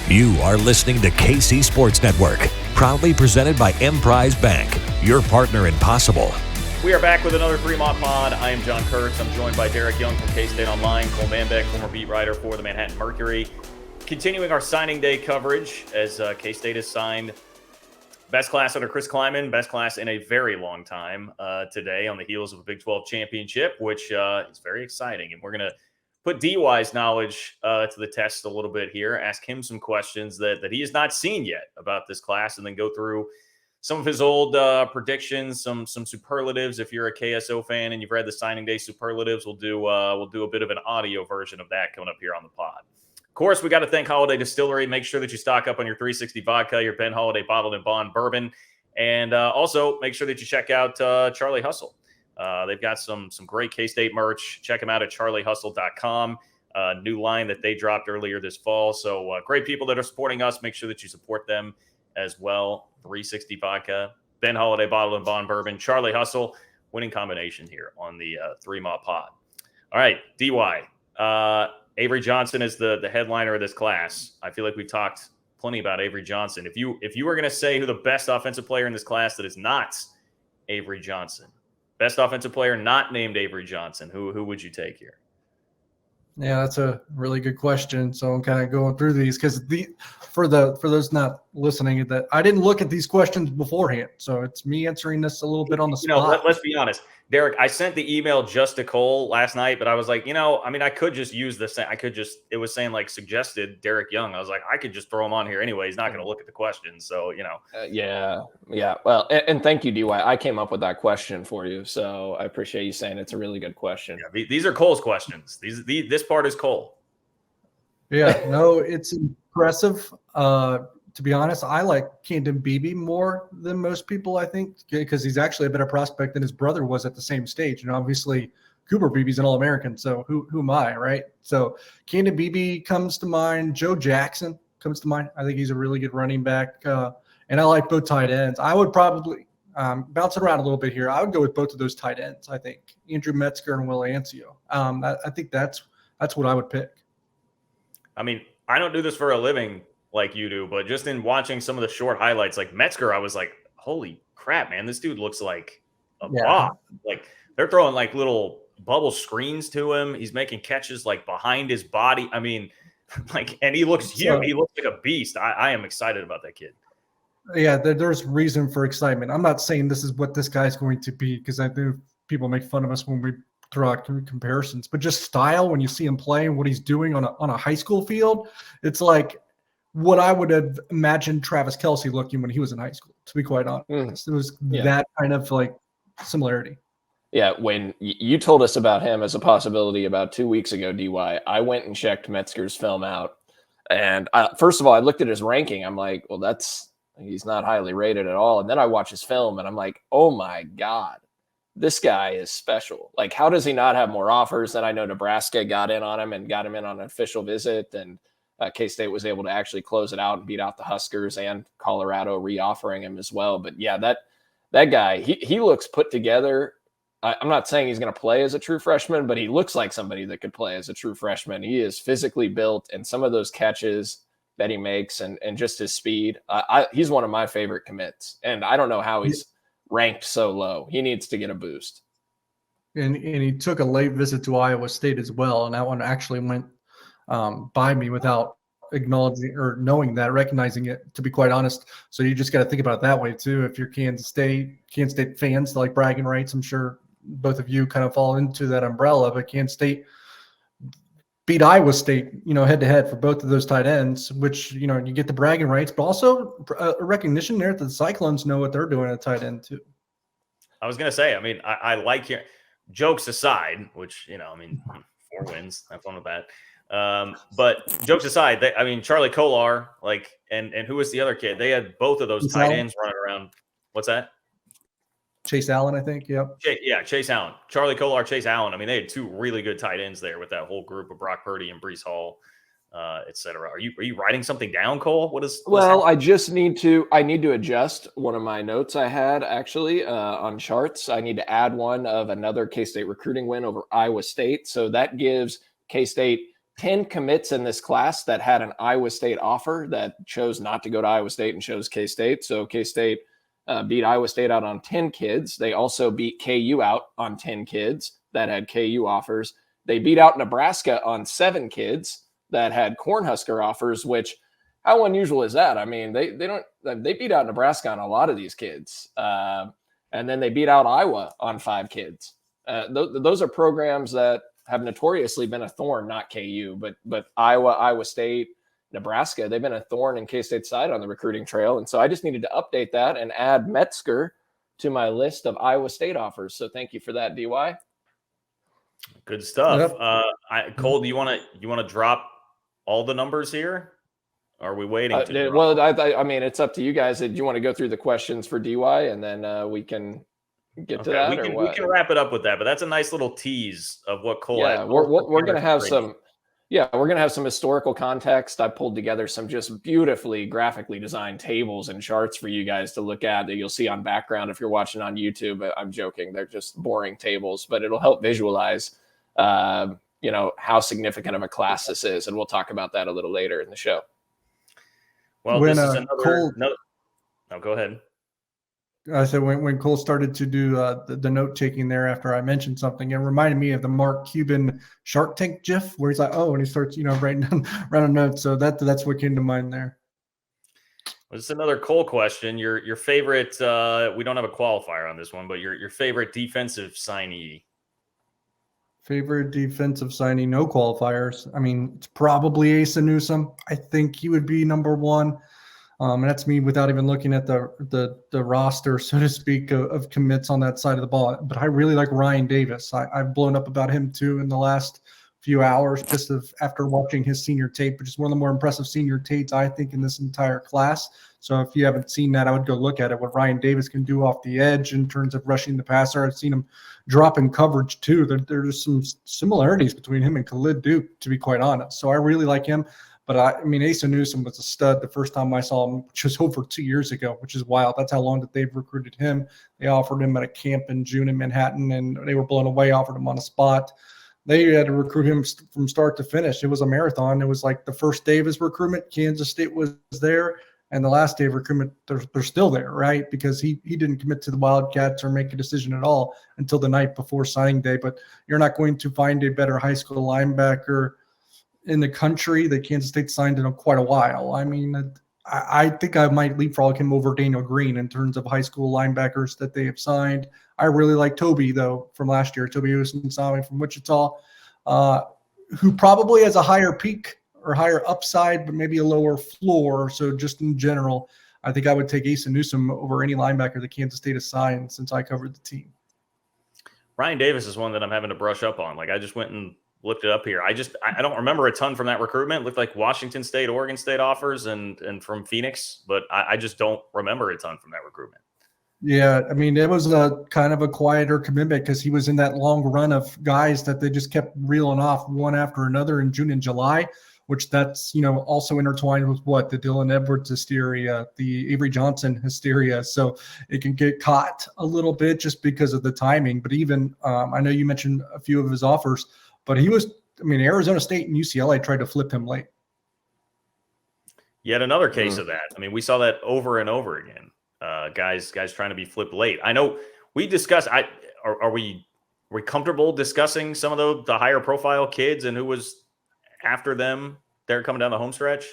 You are listening to KC Sports Network, proudly presented by Emprise Bank, your partner in possible. We are back with another Fremont Pod. I am John Kurtz. I'm joined by Derek Young from K-State Online, Cole Manbeck, former beat writer for the Manhattan Mercury. Continuing our signing day coverage as K-State has signed best class under Chris Kleiman, best class in a very long time today on the heels of a Big 12 championship, which is very exciting. And we're going to put DY's knowledge to the test a little bit here, ask him some questions that he has not seen yet about this class, and then go through some of his old predictions, some superlatives. If you're a KSO fan and you've read the signing day superlatives, we'll do a bit of an audio version of that coming up here on the pod. Of course, we got to thank Holiday Distillery. Make sure that you stock up on your 360 vodka, your Ben Holiday bottled and bond bourbon, and also make sure that you check out Charlie Hustle. They've got some great K-State merch. Check them out at charliehustle.com. New line that they dropped earlier this fall. So great people that are supporting us. Make sure that you support them as well. 360 vodka, Ben Holiday bottled and bond bourbon, Charlie Hustle, winning combination here on the 3-Mile Pod. All right, DY. Avery Johnson is the headliner of this class. I feel like we talked plenty about Avery Johnson. If you were going to say who the best offensive player in this class that is not Avery Johnson, best offensive player not named Avery Johnson, who would you take here? Yeah, that's a really good question. So I'm kind of going through these because for those not listening, that I didn't look at these questions beforehand. So it's me answering this a little bit on the spot. Let's be honest. Derek, I sent the email just to Cole last night, but I was like, I could just use this. It was saying like suggested Derek Young. I was like, I could just throw him on here anyway. He's not going to look at the questions. So, Yeah. Well, and thank you, DY. I came up with that question for you. So I appreciate you saying it's a really good question. Yeah, these are Cole's questions. This part is Cole. Yeah, no, it's impressive. To be honest, I like Camden Beebe more than most people, I think, because he's actually a better prospect than his brother was at the same stage. And obviously, Cooper Beebe's an All-American, so who am I, right? So Camden Beebe comes to mind. Joe Jackson comes to mind. I think he's a really good running back. And I like both tight ends. I would probably bounce it around a little bit here. I would go with both of those tight ends, I think, Andrew Metzger and Will Ancio. I think that's what I would pick. I mean, I don't do this for a living like you do, but just in watching some of the short highlights, like Metzger, I was like, holy crap, man, this dude looks like a bot. Like they're throwing like little bubble screens to him. He's making catches like behind his body. I mean, and he looks huge. He looks like a beast. I am excited about that kid. Yeah, there's reason for excitement. I'm not saying this is what this guy's going to be, because I know people make fun of us when we throw out comparisons, but just style, when you see him playing, what he's doing on a high school field, it's like what I would have imagined Travis Kelce looking when he was in high school, to be quite honest. It was that kind of like similarity. Yeah, when you told us about him as a possibility about 2 weeks ago, DY, I went and checked Metzger's film out. And first of all, I looked at his ranking. I'm like, well, he's not highly rated at all. And then I watched his film and I'm like, oh my God, this guy is special. Like, how does he not have more offers? Then I know Nebraska got in on him and got him in on an official visit, and K-State was able to actually close it out and beat out the Huskers, and Colorado re-offering him as well. But yeah, that guy, he looks put together. I'm not saying he's going to play as a true freshman, but he looks like somebody that could play as a true freshman. He is physically built, and some of those catches that he makes and just his speed, he's one of my favorite commits. And I don't know how he's ranked so low. He needs to get a boost. And he took a late visit to Iowa State as well, and that one actually went by me without acknowledging or knowing that, recognizing it, to be quite honest. So you just got to think about it that way too. If you're Kansas State fans, like bragging rights, I'm sure both of you kind of fall into that umbrella, but Kansas State beat Iowa State, head to head for both of those tight ends, which, you get the bragging rights, but also a recognition there that the Cyclones know what they're doing at tight end too. I was going to say, I mean, I like hearing, jokes aside, which, 4 wins, have fun with that. But jokes aside, Charlie Kolar, and who was the other kid? They had both of those tight ends running around. What's that? Chase Allen, I think. Yep. Chase Allen. Charlie Kolar, Chase Allen. I mean, they had 2 really good tight ends there with that whole group of Brock Purdy and Breece Hall, et cetera. Are you writing something down, Cole? Well, I just need to adjust one of my notes I had actually on charts. I need to add one of another K-State recruiting win over Iowa State. So that gives K-State 10 commits in this class that had an Iowa State offer that chose not to go to Iowa State and chose K-State. So K-State beat Iowa State out on 10 kids. They also beat KU out on 10 kids that had KU offers. They beat out Nebraska on 7 kids that had Cornhusker offers, which how unusual is that? I mean, they beat out Nebraska on a lot of these kids. And then they beat out Iowa on 5 kids. Those are programs that have notoriously been a thorn, not KU, but Iowa, Iowa State, Nebraska, they've been a thorn in K-State's side on the recruiting trail. And so I just needed to update that and add Metzger to my list of Iowa State offers. So thank you for that, DY. Good stuff. Yep. Cole, do you want to drop all the numbers here? Or are we waiting? I mean, it's up to you guys. Do you want to go through the questions for DY and then we can get to that? We can wrap it up with that, but that's a nice little tease of what Cole. Yeah, we're going to have some. Yeah, we're going to have some historical context. I pulled together some just beautifully graphically designed tables and charts for you guys to look at that you'll see on background if you're watching on YouTube. I'm joking. They're just boring tables, but it'll help visualize, how significant of a class this is. And we'll talk about that a little later in the show. Well, this is another. No, go ahead. I said when Cole started to do the note taking there after I mentioned something, it reminded me of the Mark Cuban Shark Tank GIF where he's like, "Oh," and he starts writing down random notes. So that's what came to mind there. Well, this is another Cole question. Your favorite. We don't have a qualifier on this one, but your favorite defensive signee. Favorite defensive signing, no qualifiers. I mean, it's probably Asa Newsome. I think he would be number one. And that's me without even looking at the roster, so to speak, of commits on that side of the ball. But I really like Ryan Davis. I've blown up about him too in the last few hours after watching his senior tape, which is one of the more impressive senior tapes, I think, in this entire class. So if you haven't seen that, I would go look at it, what Ryan Davis can do off the edge in terms of rushing the passer. I've seen him drop in coverage too. There's some similarities between him and Khalid Duke, to be quite honest. So I really like him. But I mean, Asa Newsome was a stud the first time I saw him, which was over 2 years ago, which is wild. That's how long that they've recruited him. They offered him at a camp in June in Manhattan, and they were blown away, offered him on a spot. They had to recruit him from start to finish. It was a marathon. It was like the first day of his recruitment, Kansas State was there, and the last day of recruitment, they're still there, right? Because he didn't commit to the Wildcats or make a decision at all until the night before signing day. But you're not going to find a better high school linebacker in the country that Kansas State signed in quite a while. I mean, I think I might leapfrog him over Daniel Green in terms of high school linebackers that they have signed. I really like Toby, though, from last year. Toby Usman from Wichita, who probably has a higher peak or higher upside, but maybe a lower floor. So just in general, I think I would take Asa Newsome over any linebacker that Kansas State has signed since I covered the team. Ryan Davis is one that I'm having to brush up on. Like, I just went and looked it up here. I don't remember a ton from that recruitment. It looked like Washington State, Oregon State offers and from Phoenix, but I just don't remember a ton from that recruitment. Yeah, I mean, it was a kind of a quieter commitment because he was in that long run of guys that they just kept reeling off one after another in June and July, which that's, also intertwined with the Dylan Edwards hysteria, the Avery Johnson hysteria. So it can get caught a little bit just because of the timing. But even, I know you mentioned a few of his offers, but Arizona State and UCLA tried to flip him late. Yet another case of that. I mean, we saw that over and over again. Guys trying to be flipped late. I know we discussed. Are we comfortable discussing some of the higher profile kids and who was after them? They're coming down the home stretch.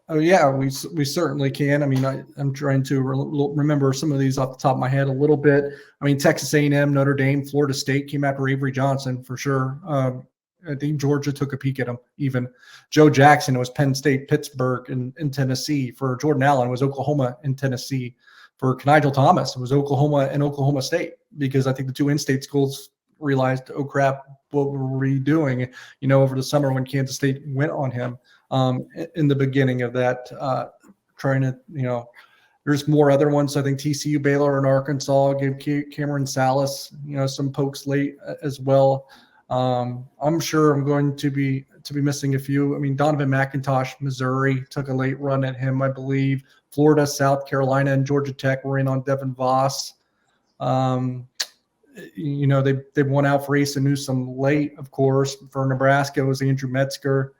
Oh yeah, we certainly can. I mean, I'm trying to remember some of these off the top of my head a little bit. I mean, Texas A&M, Notre Dame, Florida State came after Avery Johnson for sure. I think Georgia took a peek at him. Even Joe Jackson, it was Penn State, Pittsburgh, in Tennessee. For Jordan Allen, it was Oklahoma and Tennessee. For Kenigel Thomas, it was Oklahoma and Oklahoma State, because I think the two in-state schools realized, oh crap, what were we doing? Over the summer when Kansas State went on him. In the beginning of that, trying to, there's more other ones. I think TCU, Baylor, and Arkansas gave Cameron Salas, some pokes late as well. I'm sure I'm going to be missing a few. I mean, Donovan McIntosh, Missouri, took a late run at him, I believe. Florida, South Carolina, and Georgia Tech were in on Devin Voss. They won out for Asa Newsome late, of course. For Nebraska, it was Andrew Metzger.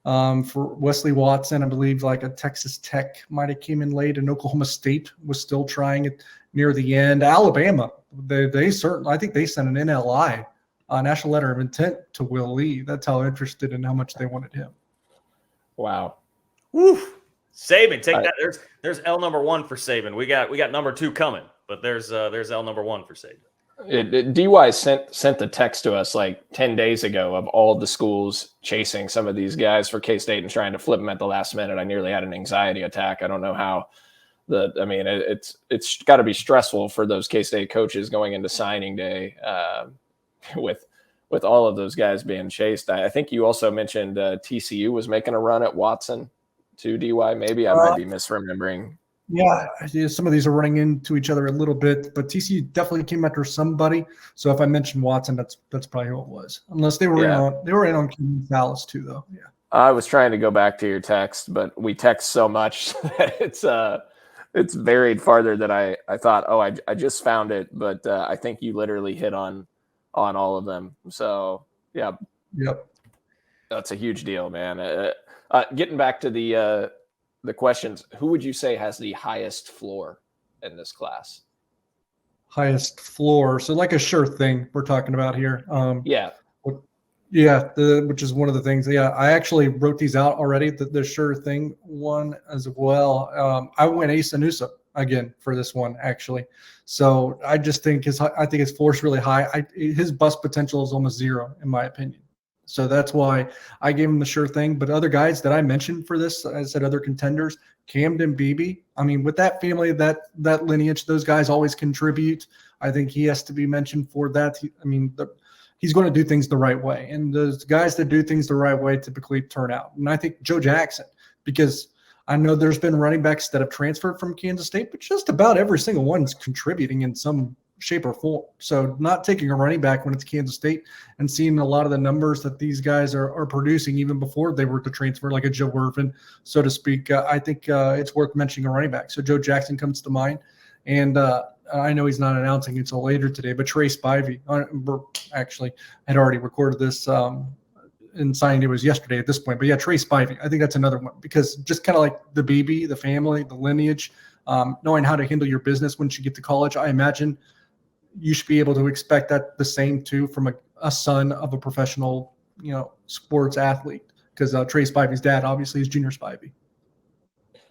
For Wesley Watson, I believe like a Texas Tech might have came in late, and Oklahoma State was still trying it near the end. Alabama, they certainly, I think they sent an NLI, national letter of intent, to Will Lee. That's how interested and how much they wanted him. Wow. Woo. Saban, take that. There's L number 1 for Saban. We got number 2 coming, but there's L number 1 for Saban. DY sent the text to us like 10 days ago of all the schools chasing some of these guys for K-State and trying to flip them at the last minute. I nearly had an anxiety attack. I don't know how it's got to be stressful for those K-State coaches going into signing day with all of those guys being chased. I think you also mentioned TCU was making a run at Watson to DY. Maybe I might be misremembering. Yeah, some of these are running into each other a little bit, but TCU definitely came after somebody. So if I mentioned Watson, that's probably who it was. Unless they were in on King Dallas too, though. Yeah. I was trying to go back to your text, but we text so much that it's buried farther than I thought. Oh, I just found it, but I think you literally hit on all of them. So yeah. Yep. That's a huge deal, man. Getting back to the questions, who would you say has the highest floor in this class? Highest floor. So like a sure thing we're talking about here. Yeah. Yeah, which is one of the things. Yeah, I actually wrote these out already, the sure thing one as well. I went Asa Newsome again for this one, actually. So I just think his floor is really high. His bust potential is almost 0, in my opinion. So that's why I gave him the sure thing. But other guys that I mentioned for this, I said other contenders, Camden Beebe. I mean, with that family, that lineage, those guys always contribute. I think he has to be mentioned for that. He's going to do things the right way. And those guys that do things the right way typically turn out. And I think Joe Jackson, because I know there's been running backs that have transferred from Kansas State, but just about every single one's contributing in some shape or form. So not taking a running back when it's Kansas State and seeing a lot of the numbers that these guys are producing even before they were to transfer, like a Joe Irvin, so to speak, I think it's worth mentioning a running back. So Joe Jackson comes to mind. And I know he's not announcing until later today, but Trey Spivey actually had already recorded this and signed it was yesterday at this point. But yeah, Trey Spivey, I think that's another one, because just kind of like the BB, the family, the lineage, knowing how to handle your business once you get to college, I imagine you should be able to expect that the same too from a son of a professional, sports athlete, because Trey Spivey's dad obviously is Junior Spivey.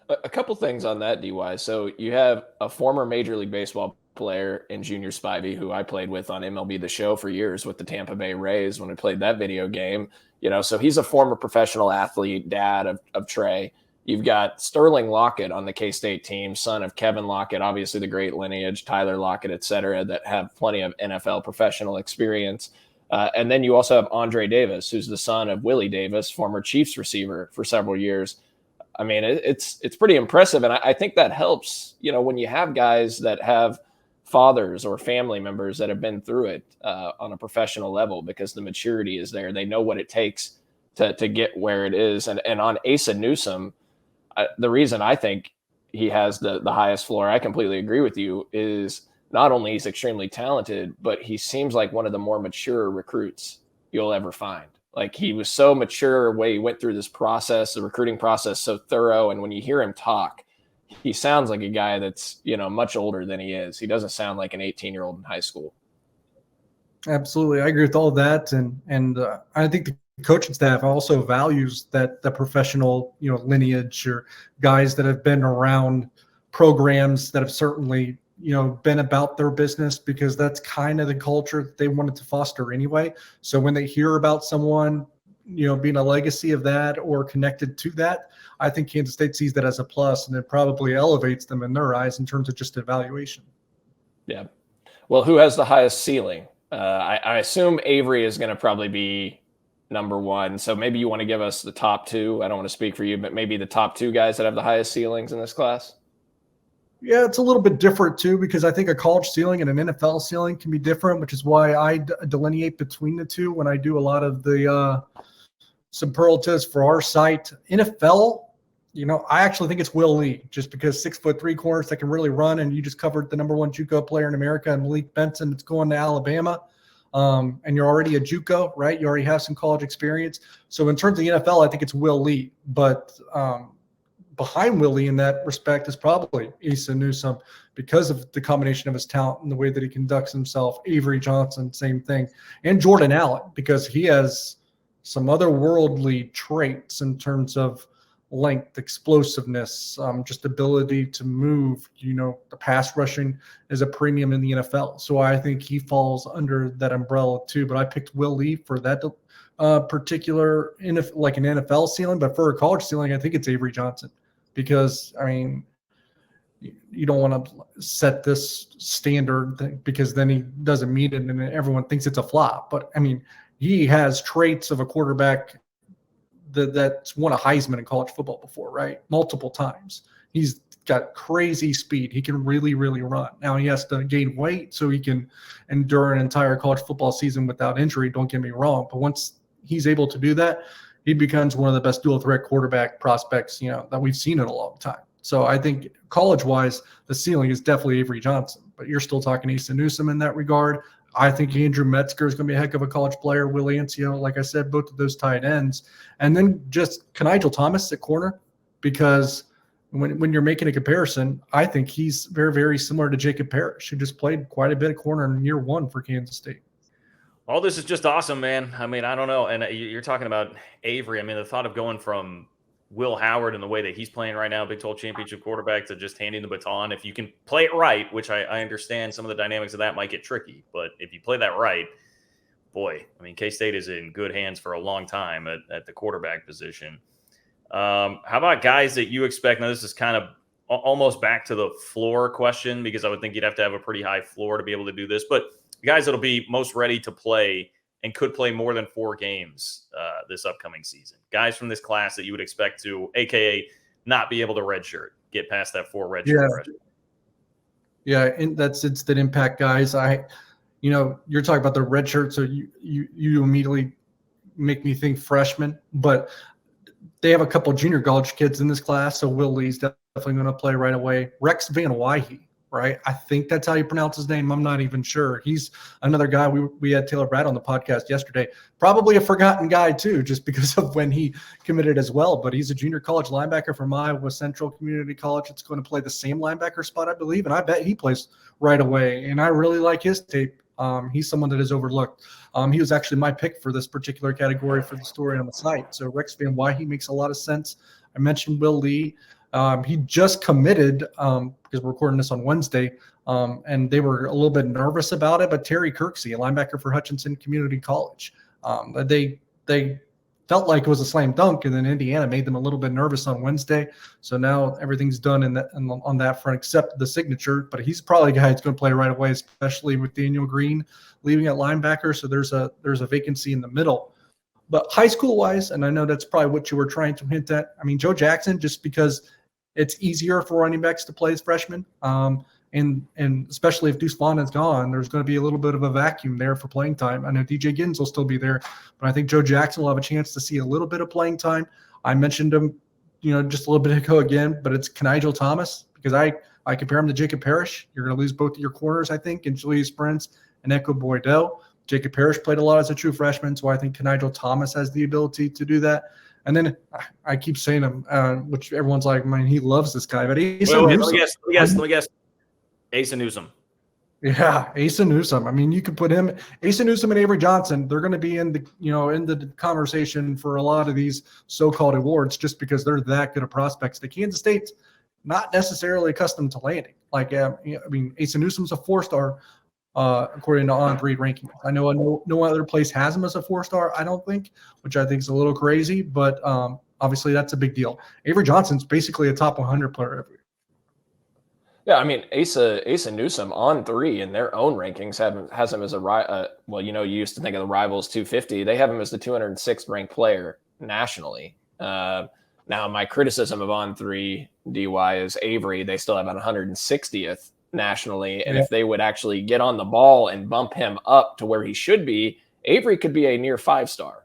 A couple things on that, DY. So you have a former Major League Baseball player in Junior Spivey, who I played with on MLB The Show for years with the Tampa Bay Rays when we played that video game. So he's a former professional athlete, dad of Trey. You've got Sterling Lockett on the K-State team, son of Kevin Lockett, obviously the great lineage, Tyler Lockett, et cetera, that have plenty of NFL professional experience. And then you also have Andre Davis, who's the son of Willie Davis, former Chiefs receiver for several years. I mean, it's pretty impressive. And I think that helps, when you have guys that have fathers or family members that have been through it on a professional level, because the maturity is there. They know what it takes to get where it is. And on Asa Newsome, the reason I think he has the highest floor, I completely agree with you, is not only he's extremely talented, but he seems like one of the more mature recruits you'll ever find. Like, he was so mature way he went through this process, the recruiting process, so thorough. And when you hear him talk, he sounds like a guy that's, much older than he is. He doesn't sound like an 18-year-old in high school. Absolutely. I agree with all that. And I think the coaching staff also values that the professional, lineage, or guys that have been around programs that have certainly, been about their business, because that's kind of the culture that they wanted to foster anyway. So when they hear about someone, being a legacy of that or connected to that, I think Kansas State sees that as a plus, and it probably elevates them in their eyes in terms of just evaluation. Yeah. Well, who has the highest ceiling? I assume Avery is going to probably be number one. So maybe you want to give us the top two. I don't want to speak for you, but maybe the top two guys that have the highest ceilings in this class. Yeah, it's a little bit different too, because I think a college ceiling and an NFL ceiling can be different, which is why I delineate between the two when I do a lot of the superlatives for our site. NFL, I actually think it's Will Lee, just because 6'3" corners that can really run, and you just covered the number one JUCO player in America, and Malik Benson, that's going to Alabama. And you're already a JUCO, right? You already have some college experience. So in terms of the NFL, I think it's Will Lee. But behind Will Lee in that respect is probably Asa Newsome, because of the combination of his talent and the way that he conducts himself. Avery Johnson, same thing. And Jordan Allen, because he has some otherworldly traits in terms of length, explosiveness, just ability to move. The pass rushing is a premium in the NFL. So I think he falls under that umbrella too. But I picked Will Lee for that particular, like an NFL ceiling. But for a college ceiling, I think it's Avery Johnson, because, you don't want to set this standard because then he doesn't meet it and everyone thinks it's a flop. But, he has traits of a quarterback that's won a Heisman in college football before, right? Multiple times. He's got crazy speed. He can really, really run. Now he has to gain weight so he can endure an entire college football season without injury. Don't get me wrong. But once he's able to do that, he becomes one of the best dual threat quarterback prospects, that we've seen in a long time. So I think college-wise, the ceiling is definitely Avery Johnson. But you're still talking Asa Newsome in that regard. I think Andrew Metzger is going to be a heck of a college player. Will Ancio, like I said, both of those tight ends. And then just Nigel Thomas at corner, because when you're making a comparison, I think he's very, very similar to Jacob Parrish, who just played quite a bit of corner in year one for Kansas State. All this is just awesome, man. I don't know. And you're talking about Avery. The thought of going from Will Howard and the way that he's playing right now, Big 12 championship quarterback, to just handing the baton. If you can play it right, which I understand some of the dynamics of that might get tricky, but if you play that right, boy, K-State is in good hands for a long time at the quarterback position. How about guys that you expect? Now, this is kind of almost back to the floor question, because I would think you'd have to have a pretty high floor to be able to do this, but guys that'll be most ready to play and could play more than 4 games this upcoming season. Guys from this class that you would expect to, AKA, not be able to redshirt, get past that 4 redshirt. Yeah, and that's instant impact guys. You're talking about the redshirt, so you immediately make me think freshmen, but they have a couple junior college kids in this class, so Will Lee's definitely going to play right away. Rex Van Wyhe, right? I think that's how you pronounce his name. I'm not even sure. He's another guy. We had Taylor Brad on the podcast yesterday. Probably a forgotten guy too, just because of when he committed as well. But he's a junior college linebacker from Iowa Central Community College. It's going to play the same linebacker spot, I believe, and I bet he plays right away. And I really like his tape. He's someone that is overlooked. He was actually my pick for this particular category for the story on the site. So Rex Van Wyhe makes a lot of sense. I mentioned Will Lee. He just committed because we're recording this on Wednesday, and they were a little bit nervous about it. But Terry Kirksey, a linebacker for Hutchinson Community College, they felt like it was a slam dunk, and then Indiana made them a little bit nervous on Wednesday. So now everything's done on that front except the signature. But he's probably a guy who's going to play right away, especially with Daniel Green leaving at linebacker. So there's a vacancy in the middle. But high school wise, and I know that's probably what you were trying to hint at. Joe Jackson, just because it's easier for running backs to play as freshmen. And especially if Deuce Vaughn is gone, there's going to be a little bit of a vacuum there for playing time. I know DJ Giddens will still be there, but I think Joe Jackson will have a chance to see a little bit of playing time. I mentioned him, just a little bit ago again, but it's Nigel Thomas, because I compare him to Jacob Parrish. You're going to lose both of your corners, I think, in Julius Prince and Echo Boydell. Jacob Parrish played a lot as a true freshman, so I think Nigel Thomas has the ability to do that. And then I keep saying him, which everyone's like, man, he loves this guy. But let me guess. Asa Newsome. Yeah, Asa Newsome. You could put him, Asa Newsome and Avery Johnson. They're going to be in the conversation for a lot of these so-called awards, just because they're that good of prospects. The Kansas State's not necessarily accustomed to landing. Asa Newsome's a 4-star. According to On3 rankings. I know no other place has him as a 4-star, I don't think, which I think is a little crazy, but obviously that's a big deal. Avery Johnson's basically a top 100 player every year. Yeah, Asa Newsome On3 in their own rankings has him as you used to think of the Rivals 250. They have him as the 206th ranked player nationally. Now, my criticism of On3 DY is Avery. They still have an 160th nationally, and if they would actually get on the ball and bump him up to where he should be, Avery could be a near 5-star.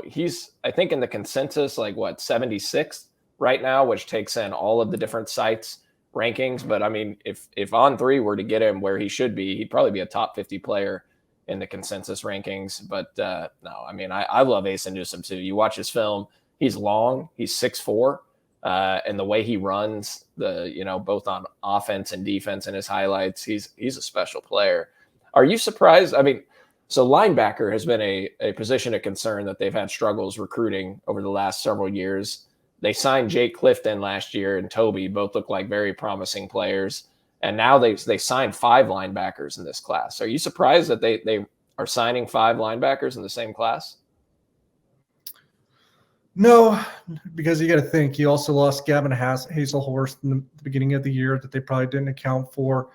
He's, I think, in the consensus 76th right now, which takes in all of the different sites rankings. But I mean, if On 3 were to get him where he should be, he'd probably be a top 50 player in the consensus rankings. But no, I mean, I love Asa Newsome too. You watch his film, he's long, he's 6'4", and the way he runs, both on offense and defense in his highlights, he's a special player. Are you surprised? I mean, so linebacker has been a position of concern that they've had struggles recruiting over the last several years. They signed Jake Clifton last year and Toby, both look like very promising players. And now they signed 5 linebackers in this class. Are you surprised that they are signing 5 linebackers in the same class? No, because you got to think he also lost Gavin Hazelhorst in the beginning of the year that they probably didn't account for.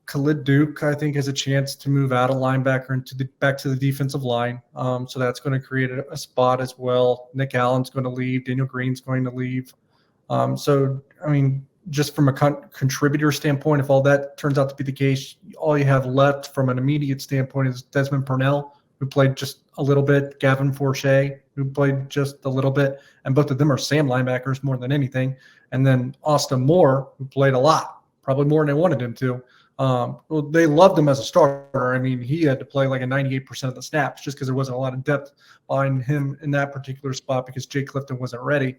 Khalid Duke, I think, has a chance to move out of linebacker and back to the defensive line. So that's going to create a spot as well. Nick Allen's going to leave. Daniel Green's going to leave. So, I mean, just from a contributor standpoint, if all that turns out to be the case, all you have left from an immediate standpoint is Desmond Purnell, who played just a little bit, Gavin Forche, who played just a little bit, and both of them are Sam linebackers more than anything. And then Austin Moore, who played a lot, probably more than they wanted him to. Well, they loved him as a starter. I mean, he had to play like a 98% of the snaps just because there wasn't a lot of depth behind him in that particular spot because Jake Clifton wasn't ready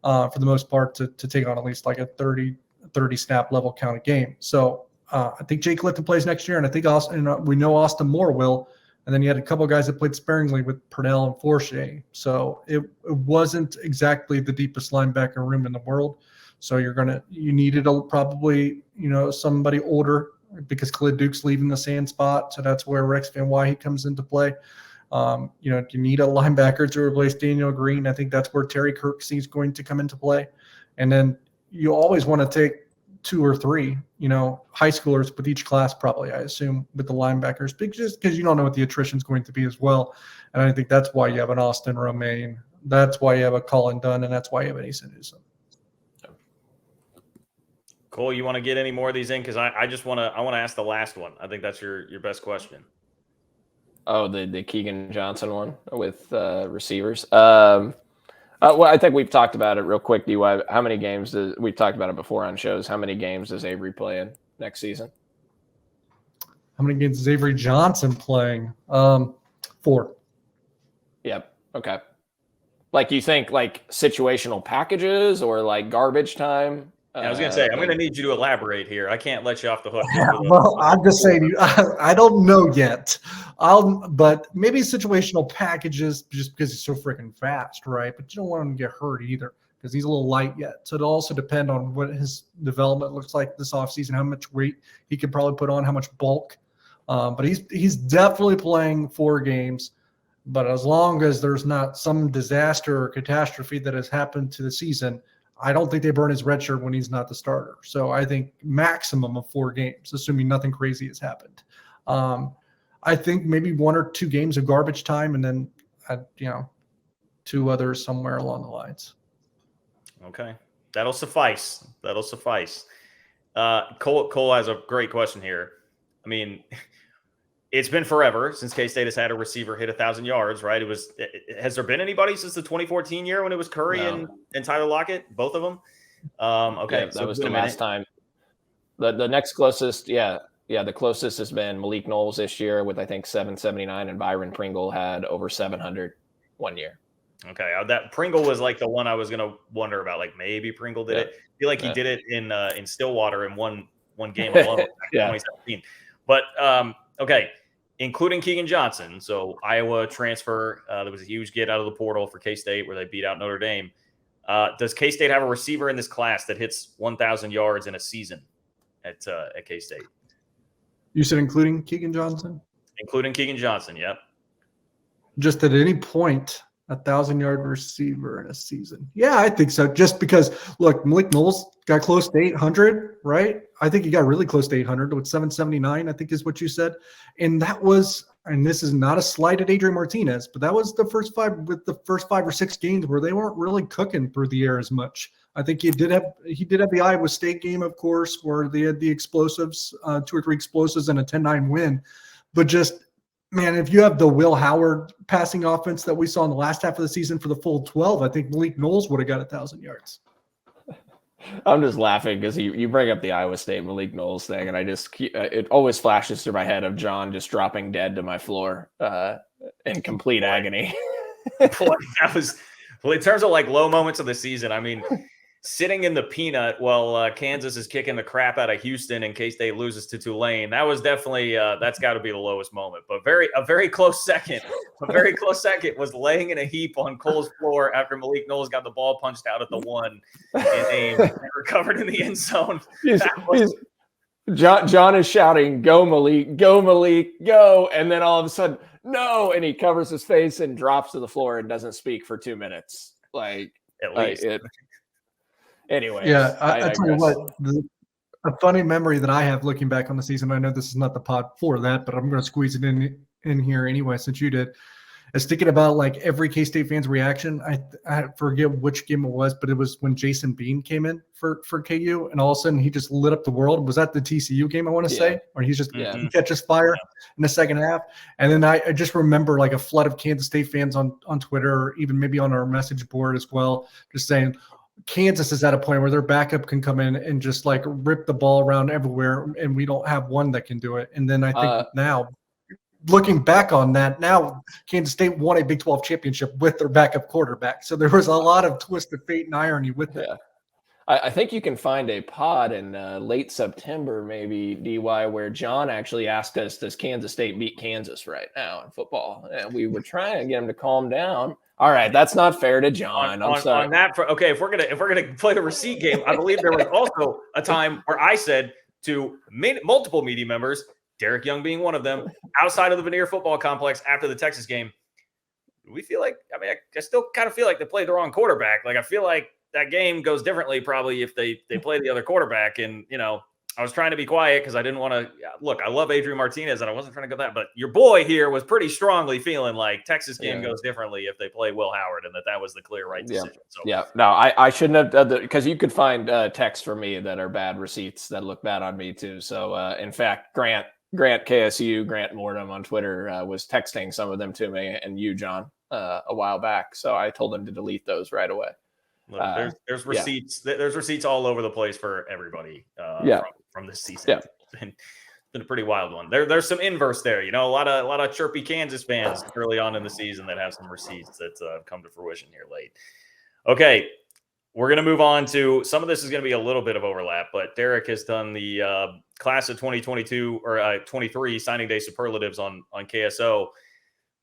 for the most part to take on at least like a 30 snap level count of game. So I think Jake Clifton plays next year, and I think we know Austin Moore will. And then you had a couple of guys that played sparingly with Purnell and Forche. So it wasn't exactly the deepest linebacker room in the world. So you needed probably somebody older because Khalid Duke's leaving the sand spot. So that's where Rex Van Wyhe comes into play. You need a linebacker to replace Daniel Green. I think that's where Terry Kurtz is going to come into play. And then you always want to take 2 or 3, high schoolers with each class probably, I assume, with the linebackers, just because you don't know what the attrition is going to be as well. And I think that's why you have an Austin Romaine. That's why you have a Colin Dunn, and that's why you have an Asa Newsome. Cole, you want to get any more of these in? Because I just want to ask the last one. I think that's your best question. Oh, the Keegan Johnson one with receivers. Well, I think we've talked about it real quick. DY, how many games we've talked about it before on shows? How many games does Avery play in next season? How many games is Avery Johnson playing? 4. Yep. Okay. Like, you think like situational packages or like garbage time? I was going to say, I'm going to need you to elaborate here. I can't let you off the hook. Well, I'm just saying, I don't know yet. But maybe situational packages just because he's so freaking fast, right? But you don't want him to get hurt either because he's a little light yet. So it'll also depend on what his development looks like this offseason, how much weight he could probably put on, how much bulk. But he's definitely playing 4 games. But as long as there's not some disaster or catastrophe that has happened to the season, I don't think they burn his red shirt when he's not the starter. So I think maximum of 4 games, assuming nothing crazy has happened. I think maybe 1 or 2 games of garbage time and then, 2 others somewhere along the lines. Okay. That'll suffice. Cole has a great question here. I mean, it's been forever since K-State has had a receiver hit 1,000 yards, right? Has there been anybody since the 2014 year when it was Curry and Tyler Lockett, both of them? Okay. Yeah, that was the last time. The next closest, the closest has been Malik Knowles this year with, I think, 779, and Byron Pringle had over 700 one year. Okay. That Pringle was like the one I was going to wonder about. Like maybe Pringle did it. I feel like he did it in Stillwater in one game alone back in 2017. But, okay. Including Keegan Johnson. So Iowa transfer. There was a huge get out of the portal for K-State where they beat out Notre Dame. Does K-State have a receiver in this class that hits 1,000 yards in a season at K-State? You said including Keegan Johnson? Including Keegan Johnson, yep. Just at any point, 1,000-yard receiver in a season. Yeah, I think so. Just because, look, Malik Knowles got close to 800, right? I think he got really close to 800 with 779, I think is what you said. And that was, and this is not a slight at Adrian Martinez, but that was the first 5 or 6 games where they weren't really cooking through the air as much. I think he did have the Iowa State game, of course, where they had the explosives, 2 or 3 explosives and a 10-9 win. But just, man, if you have the Will Howard passing offense that we saw in the last half of the season for the full 12, I think Malik Knowles would have got 1,000 yards. I'm just laughing because you bring up the Iowa State Malik Knowles thing, and it always flashes through my head of John just dropping dead to my floor in complete agony. Boy, that was well. In terms of like low moments of the season, I mean, sitting in the peanut while Kansas is kicking the crap out of Houston in case they loses to Tulane. That was definitely that's got to be the lowest moment. But a very close second was laying in a heap on Cole's floor after Malik Knowles got the ball punched out at the 1 and aimed and recovered in the end zone. John is shouting, "Go Malik, go!" And then all of a sudden, no, and he covers his face and drops to the floor and doesn't speak for 2 minutes. Like at least. Anyway, yeah, I tell you what, a funny memory that I have looking back on the season. I know this is not the pod for that, but I'm going to squeeze it in here anyway, since you did. Is thinking about like every K-State fan's reaction. I forget which game it was, but it was when Jason Bean came in for KU, and all of a sudden he just lit up the world. Was that the TCU game? I want to say, or he catches fire in the second half. And then I just remember like a flood of Kansas State fans on Twitter, or even maybe on our message board as well, just saying Kansas is at a point where their backup can come in and just like rip the ball around everywhere, and we don't have one that can do it. And then I think now, looking back on that, now Kansas State won a Big 12 championship with their backup quarterback. So there was a lot of twisted fate and irony with that. Yeah. I think you can find a pod in late September, maybe, DY, where John actually asked us, does Kansas State beat Kansas right now in football? And we were trying to get him to calm down. All right, that's not fair to John. I'm sorry. On that, okay, if we're gonna play the receipt game, I believe there was also a time where I said to multiple media members, Derek Young being one of them, outside of the Veneer football complex after the Texas game, we feel like, I mean, I still kind of feel like they played the wrong quarterback. Like, I feel like that game goes differently probably if they play the other quarterback. And, you know, I was trying to be quiet because I didn't want to look. I love Adrian Martinez, and I wasn't trying to go that. But your boy here was pretty strongly feeling like Texas game goes differently if they play Will Howard, and that was the clear right decision. So no, I shouldn't have done that, because you could find texts for me that are bad receipts that look bad on me too. So in fact, Grant KSU, Grant Mortem on Twitter was texting some of them to me and you, John, a while back. So I told him to delete those right away. Look, there's receipts. There's receipts all over the place for everybody. From this season. Yeah. It's been a pretty wild one. There's some inverse there. You know, a lot of chirpy Kansas fans early on in the season that have some receipts that come to fruition here late. Okay, we're going to move on to some of this is going to be a little bit of overlap, but Derek has done the class of 2022 or 23 signing day superlatives on KSO.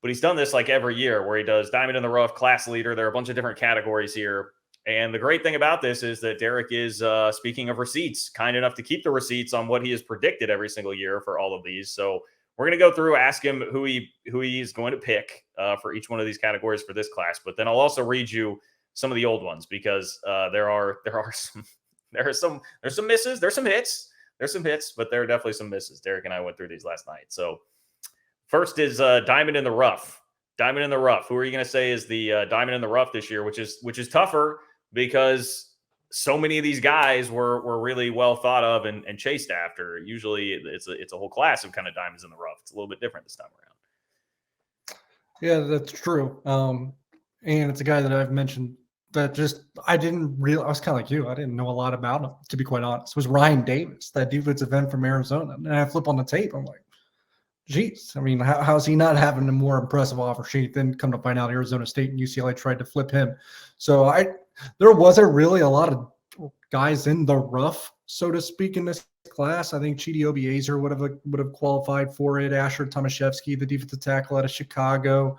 But he's done this like every year where he does Diamond in the Rough, class leader. There are a bunch of different categories here. And the great thing about this is that Derek is, speaking of receipts, kind enough to keep the receipts on what he has predicted every single year for all of these. So we're going to go through, ask him who he is going to pick for each one of these categories for this class. But then I'll also read you some of the old ones, because there's some misses, there's some hits, but there are definitely some misses. Derek and I went through these last night. So first is Diamond in the Rough. Diamond in the Rough. Who are you going to say is the Diamond in the Rough this year, which is tougher because so many of these guys were really well thought of and chased after. Usually it's a whole class of kind of diamonds in the rough. It's a little bit different this time around. Yeah, that's true. And it's a guy that I've mentioned that I was kind of like you. I didn't know a lot about him, to be quite honest. It was Ryan Davis, that defensive end from Arizona. And I flip on the tape. I'm like, geez, I mean, how's he not having a more impressive offer sheet? Then come to find out Arizona State and UCLA tried to flip him. So there wasn't really a lot of guys in the rough, so to speak, in this class. I think Chidi Obiezer would have qualified for it. Asher Tomaszewski, the defensive tackle out of Chicago.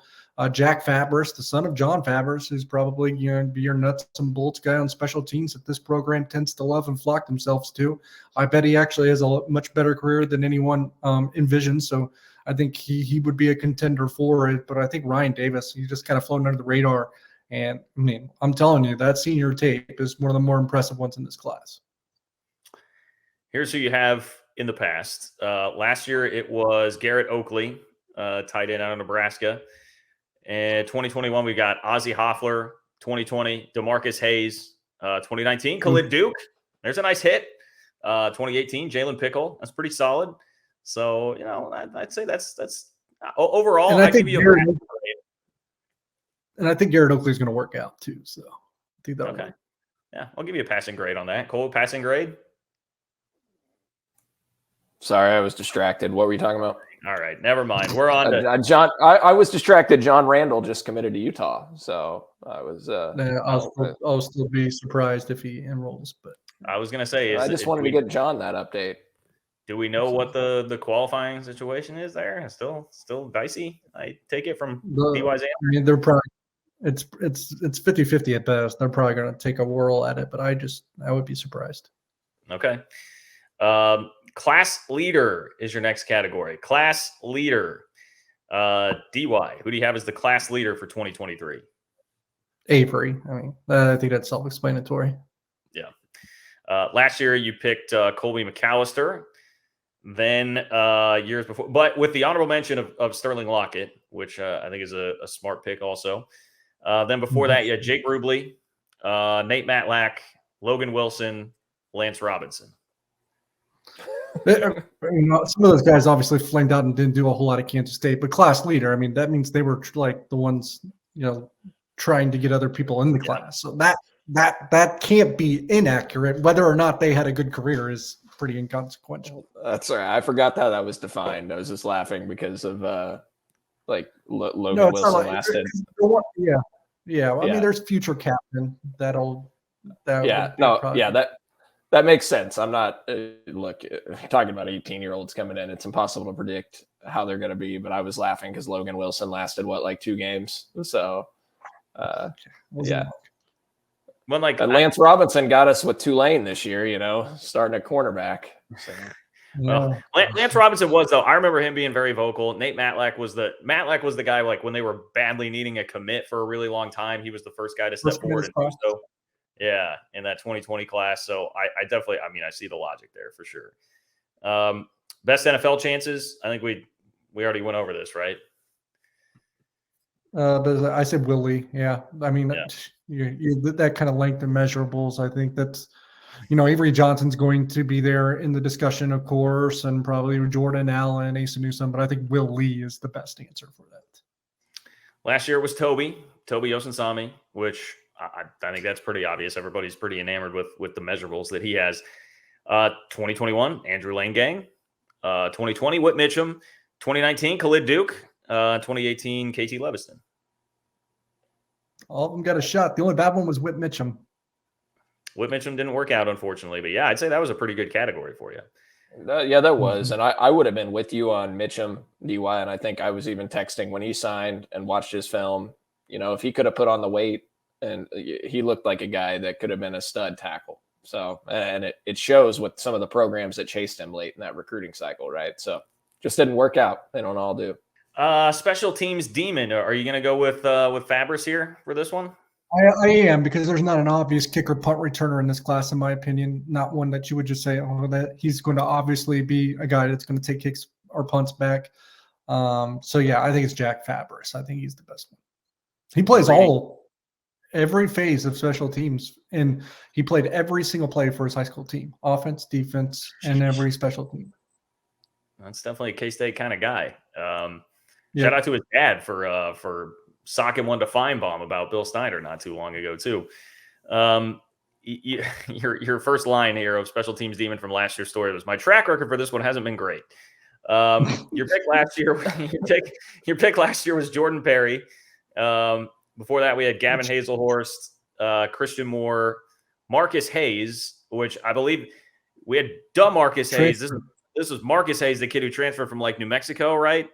Jack Fabris, the son of John Fabris, who's probably be your nuts and bolts guy on special teams that this program tends to love and flock themselves to. I bet he actually has a much better career than anyone envisioned. So I think he would be a contender for it. But I think Ryan Davis, he's just kind of flown under the radar. And I mean, I'm telling you, that senior tape is one of the more impressive ones in this class. Here's who you have in the past. Last year, it was Garrett Oakley, tight end out of Nebraska. And 2021, we got Ozzie Hoffler. 2020, DeMarcus Hayes. 2019, Khalid Duke. There's a nice hit. 2018, Jalen Pickle. That's pretty solid. So, I'd say that's overall. And I think Garrett Oakley is going to work out too. So I think that okay. Yeah, I'll give you a passing grade on that. Cole, passing grade? Sorry, I was distracted. What were you talking about? All right, never mind. We're on to John. I was distracted. John Randall just committed to Utah, so I was. I'll still be surprised if he enrolls, but I was gonna say, I just wanted to get John that update. Do we know what the qualifying situation is there? It's still dicey. I take it from DY's. I mean, they're probably it's 50-50 at best. They're probably going to take a whirl at it, but I would be surprised. Okay. Class leader is your next category. Class leader. DY, who do you have as the class leader for 2023? Avery. I mean, I think that's self-explanatory. Yeah. Last year you picked Colby McAllister. Then years before, but with the honorable mention of Sterling Lockett, which I think is a smart pick also. Then before that, you had Jake Rubley, Nate Matlack, Logan Wilson, Lance Robinson. Some of those guys obviously flamed out and didn't do a whole lot at Kansas State, but class leader, I mean, that means they were like the ones, trying to get other people in the class. So that can't be inaccurate. Whether or not they had a good career is pretty inconsequential. That's all right. I forgot how that was defined. I was just laughing because of Logan Wilson lasted. Yeah. I mean, there's future captain that makes sense. I'm not talking about 18-year-olds coming in. It's impossible to predict how they're going to be, but I was laughing because Logan Wilson lasted 2 games. So yeah. When Lance Robinson got us with Tulane this year, starting at cornerback. So. Well, Lance Robinson was, though. I remember him being very vocal. Nate Matlack was the guy, when they were badly needing a commit for a really long time. He was the first guy to step forward and do so. Yeah, in that 2020 class. So I definitely, I see the logic there for sure. Best NFL chances. I think we already went over this, right? But I said Willie. Yeah, I mean, you that kind of length and measurables. I think that's, Avery Johnson's going to be there in the discussion, of course, and probably Jordan Allen, Asa Newsom. But I think Will Lee is the best answer for that. Last year was Toby Osensami, which I think that's pretty obvious. Everybody's pretty enamored with the measurables that he has. 2021, Andrew Lane Gang. 2020, Whit Mitchum. 2019, Khalid Duke. 2018, KT Leviston. All of them got a shot. The only bad one was Whit Mitchum. Whit Mitchum didn't work out, unfortunately. But yeah, I'd say that was a pretty good category for you. Yeah, that was. And I would have been with you on Mitchum, DY. And I think I was even texting when he signed and watched his film. If he could have put on the weight, and he looked like a guy that could have been a stud tackle. So, and it shows with some of the programs that chased him late in that recruiting cycle, right? So just didn't work out. They don't all do. Special teams demon. Are you going to go with Fabris here for this one? I am, because there's not an obvious kicker punt returner in this class, in my opinion. Not one that you would just say, that he's going to obviously be a guy that's going to take kicks or punts back. So yeah, I think it's Jack Fabris. I think he's the best one. He plays every phase of special teams, and he played every single play for his high school team, offense, defense, and every special team. That's definitely a K-State kind of guy. Shout out to his dad for socking one to Feinbaum about Bill Snyder not too long ago too. Your first line here of special teams demon from last year's story was, my track record for this one hasn't been great. Your pick last year was Jordan Perry. Before that, we had Gavin Hazelhorst, Christian Moore, Marcus Hayes, which I believe we had Marcus Hayes. This was Marcus Hayes, the kid who transferred from New Mexico, right?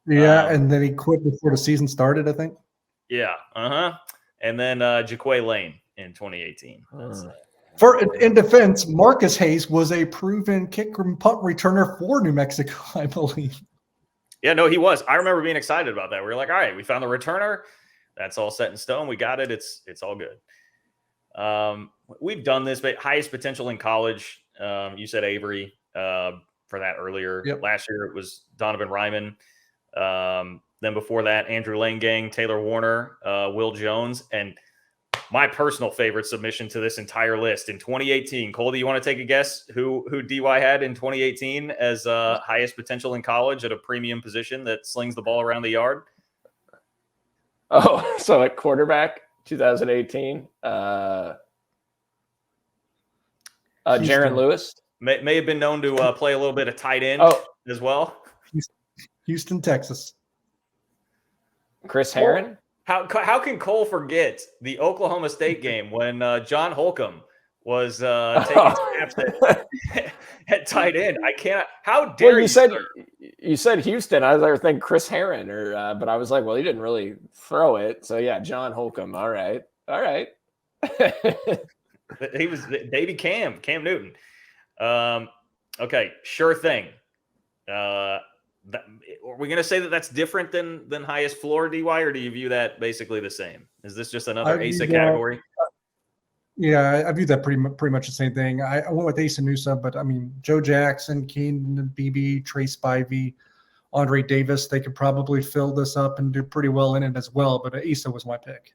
Yeah, and then he quit before the season started, I think. Yeah, and then Jaquay Lane in 2018. In defense, Marcus Hayes was a proven kick and punt returner for New Mexico, I believe. Yeah, no, he was. I remember being excited about that. We were like, all right, we found the returner. That's all set in stone. We got it. It's all good. We've done this, but highest potential in college. You said Avery for that earlier. Yep. Last year it was Donovan Ryman. Then before that, Andrew Lane Gang, Taylor Warner, Will Jones, and my personal favorite submission to this entire list in 2018. Cole, do you want to take a guess who DY had in 2018 as highest potential in college at a premium position that slings the ball around the yard? Oh, so at quarterback, 2018. Jaron Lewis may have been known to play a little bit of tight end as well. Houston, Texas. Chris Herron. How can Cole forget the Oklahoma State game when John Holcomb was taking snaps at tight end? I can't. How dare you said Houston? I was like, thinking Chris Herron, but I was like, well, he didn't really throw it. So yeah, John Holcomb. All right. He was baby Cam Newton. Okay, sure thing. Are we going to say that that's different than highest floor, DY, or do you view that basically the same? Is this just another ASA category? Yeah, I view that pretty much the same thing. I went with Asa Newsom, but I mean, Joe Jackson, Keenan Beebe, Trey Spivey, Andre Davis, they could probably fill this up and do pretty well in it as well, but Asa was my pick.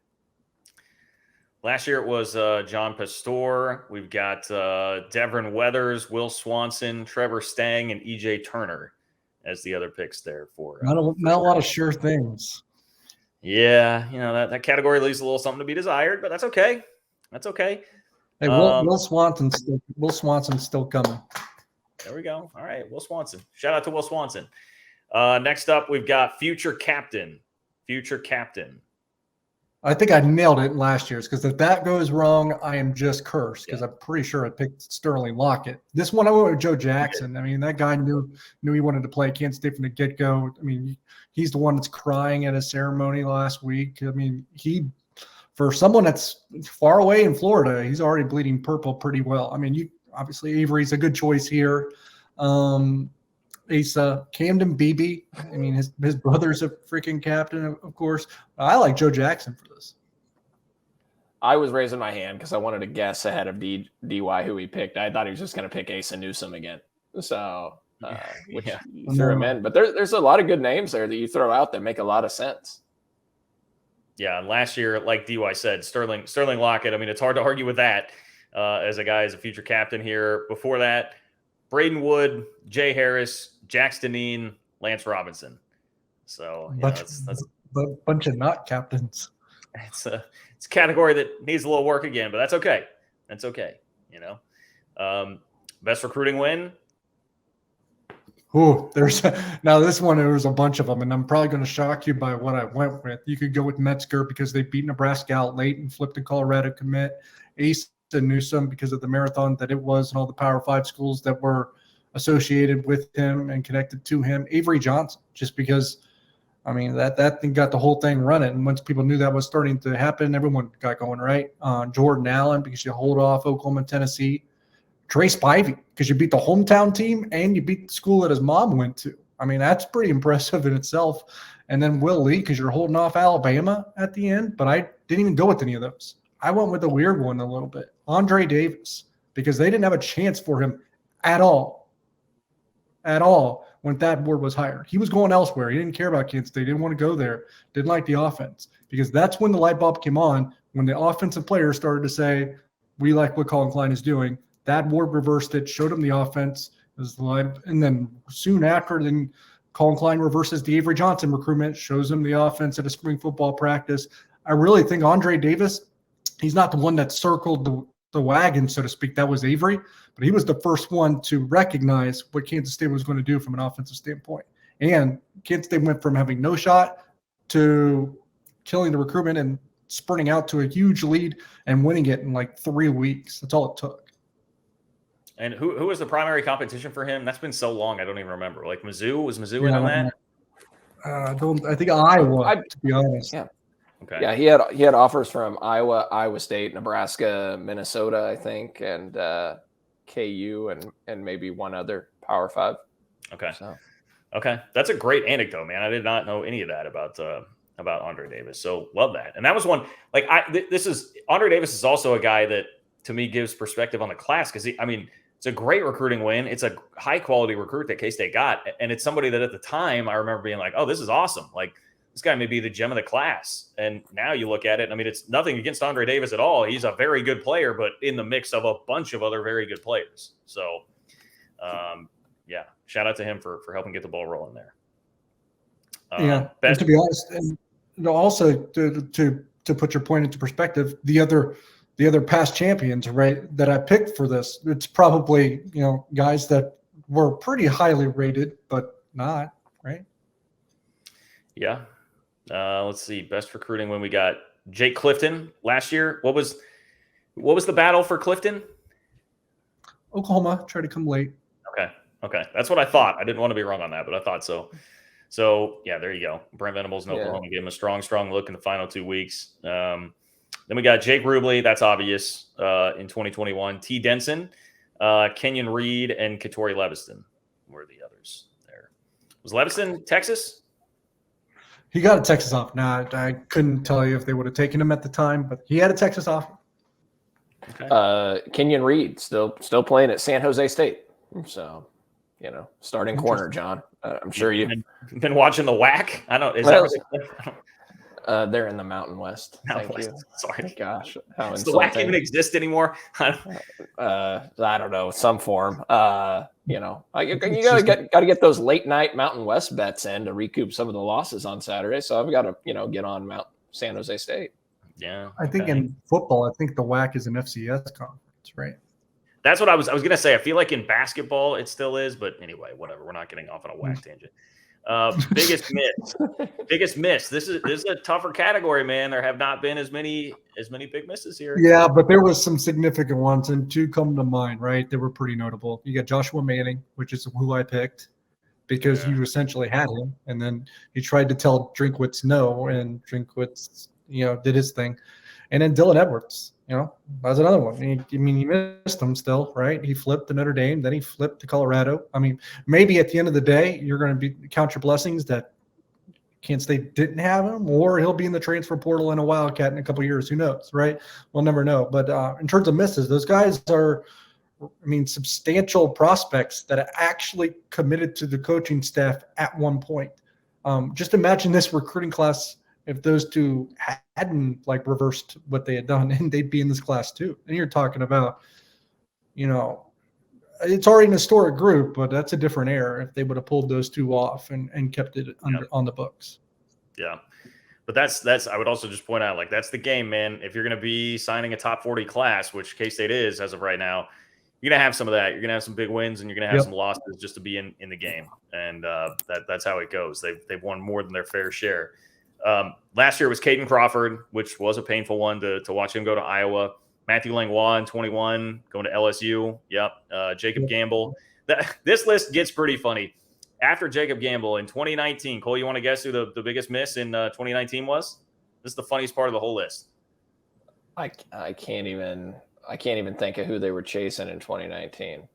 Last year it was John Pastor. We've got Devin Weathers, Will Swanson, Trevor Stang, and EJ Turner as the other picks there for not a lot of sure things. Yeah, that category leaves a little something to be desired, but that's okay. That's okay. Hey, Will Swanson's still coming. There we go. All right, Will Swanson. Shout out to Will Swanson. Next up, we've got future captain. I think I nailed it in last year's, because if that goes wrong, I am just cursed, because I'm pretty sure I picked Sterling Lockett. This one I went with Joe Jackson. I mean, that guy knew he wanted to play Kansas State from the get-go. I mean, he's the one that's crying at a ceremony last week. I mean, for someone that's far away in Florida, he's already bleeding purple pretty well. I mean, obviously Avery's a good choice here. Asa, Camden Beebe. I mean, his brother's a freaking captain, of course. I like Joe Jackson for this. I was raising my hand because I wanted to guess ahead of DY who he picked. I thought he was just going to pick Asa Newsom again. So, you threw him in. But there's a lot of good names there that you throw out that make a lot of sense. Yeah, and last year, like DY said, Sterling Lockett. I mean, it's hard to argue with that as a future captain here. Before that, Braden Wood, Jay Harris, Jack Stanine, Lance Robinson. So that's a bunch of not captains. It's a category that needs a little work again, but that's okay. That's okay. Best recruiting win. Oh, now this one, there was a bunch of them, and I'm probably going to shock you by what I went with. You could go with Metzger because they beat Nebraska out late and flipped a Colorado commit. Asa Newsom because of the marathon that it was and all the Power 5 schools that were associated with him and connected to him. Avery Johnson, just because, I mean, that thing got the whole thing running. And once people knew that was starting to happen, everyone got going, right? Jordan Allen, because you hold off Oklahoma, Tennessee. Trey Spivey, because you beat the hometown team and you beat the school that his mom went to. I mean, that's pretty impressive in itself. And then Will Lee, because you're holding off Alabama at the end. But I didn't even go with any of those. I went with a weird one a little bit. Andre Davis, because they didn't have a chance for him at all when Thad Ward was hired. He was going elsewhere. He didn't care about Kansas State. He didn't want to go there. Didn't like the offense, because that's when the light bulb came on, when the offensive players started to say, we like what Colin Klein is doing. Thad Ward reversed it, showed him the offense. And then soon after, then Colin Klein reverses the Avery Johnson recruitment, shows him the offense at a spring football practice. I really think Andre Davis, he's not the one that circled the wagon, so to speak. That was Avery, but he was the first one to recognize what Kansas State was going to do from an offensive standpoint. And Kansas State went from having no shot to killing the recruitment and spurting out to a huge lead and winning it in like 3 weeks. That's all it took. And who was the primary competition for him? That's been so long, I don't even remember. Like Mizzou? Was Mizzou in on that? I think Iowa, to be honest. Yeah. Okay. Yeah, he had offers from Iowa, Iowa State, Nebraska, Minnesota, I think, and KU, and maybe one other Power 5. Okay. Okay, that's a great anecdote, man. I did not know any of that about Andre Davis. So love that. And that was one. Like Andre Davis is also a guy that to me gives perspective on the class, because it's a great recruiting win. It's a high quality recruit that K-State got, and it's somebody that at the time I remember being like, oh, this is awesome. Like, this guy may be the gem of the class. And now you look at it, I mean, it's nothing against Andre Davis at all. He's a very good player, but in the mix of a bunch of other very good players. So, yeah, shout out to him for helping get the ball rolling there. And to be honest, and also to put your point into perspective, the other the other past champions, right, that I picked for this, it's probably, guys that were pretty highly rated, but not, right? Yeah. Let's see. Best recruiting when we got Jake Clifton last year. What was the battle for Clifton? Oklahoma tried to come late. Okay. That's what I thought. I didn't want to be wrong on that, but I thought so. So, yeah, there you go. Brent Venables in Oklahoma gave him a strong look in the final 2 weeks. Then we got Jake Rubley. That's obvious in 2021. T. Denson, Kenyon Reed, and Katori Leviston were the others there. Was Leviston Texas? He got a Texas offer. Now, I couldn't tell you if they would have taken him at the time, but he had a Texas offer. Okay. Kenyon Reed still playing at San Jose State. So, starting corner, John. I'm sure you've been watching the WAC. I don't. Is that they're in the Mountain West. Thank you. Sorry, gosh, how does the WAC even exist anymore? I don't know, some form. You got to get those late night Mountain West bets in to recoup some of the losses on Saturday. So I've got to get on San Jose State. Yeah, I think in football, I think the WAC is an FCS conference, right? That's what I was going to say. I feel like in basketball it still is, but anyway, whatever. We're not getting off on a WAC tangent. Biggest miss. This is a tougher category, man. There have not been as many big misses here. Yeah, but there was some significant ones, and two come to mind, right? They were pretty notable. You got Joshua Manning, which is who I picked because you essentially had him, and then he tried to tell Drinkwitz no, and Drinkwitz, did his thing. And then Dylan Edwards, that's another one. He missed him still, right? He flipped to Notre Dame, then he flipped to Colorado. I mean, maybe at the end of the day, you're going to count your blessings that Kansas State didn't have him, or he'll be in the transfer portal in a Wildcat in a couple of years. Who knows, right? We'll never know. But in terms of misses, those guys are, substantial prospects that are actually committed to the coaching staff at one point. Just imagine this recruiting class if those two hadn't reversed what they had done, and they'd be in this class too. And you're talking about, it's already an historic group, but that's a different era if they would have pulled those two off and kept it on the books. Yeah. But that's I would also just point out, that's the game, man. If you're going to be signing a top 40 class, which K-State is as of right now, you're going to have some of that. You're going to have some big wins, and you're going to have some losses just to be in the game. And that's how it goes. They've won more than their fair share. Last year was Caden Crawford, which was a painful one to watch him go to Iowa. Matthew Langlois in 21, going to LSU. Yep. Jacob Gamble. This list gets pretty funny. After Jacob Gamble in 2019, Cole, you want to guess who the biggest miss in 2019 was? This is the funniest part of the whole list. I can't even think of who they were chasing in 2019.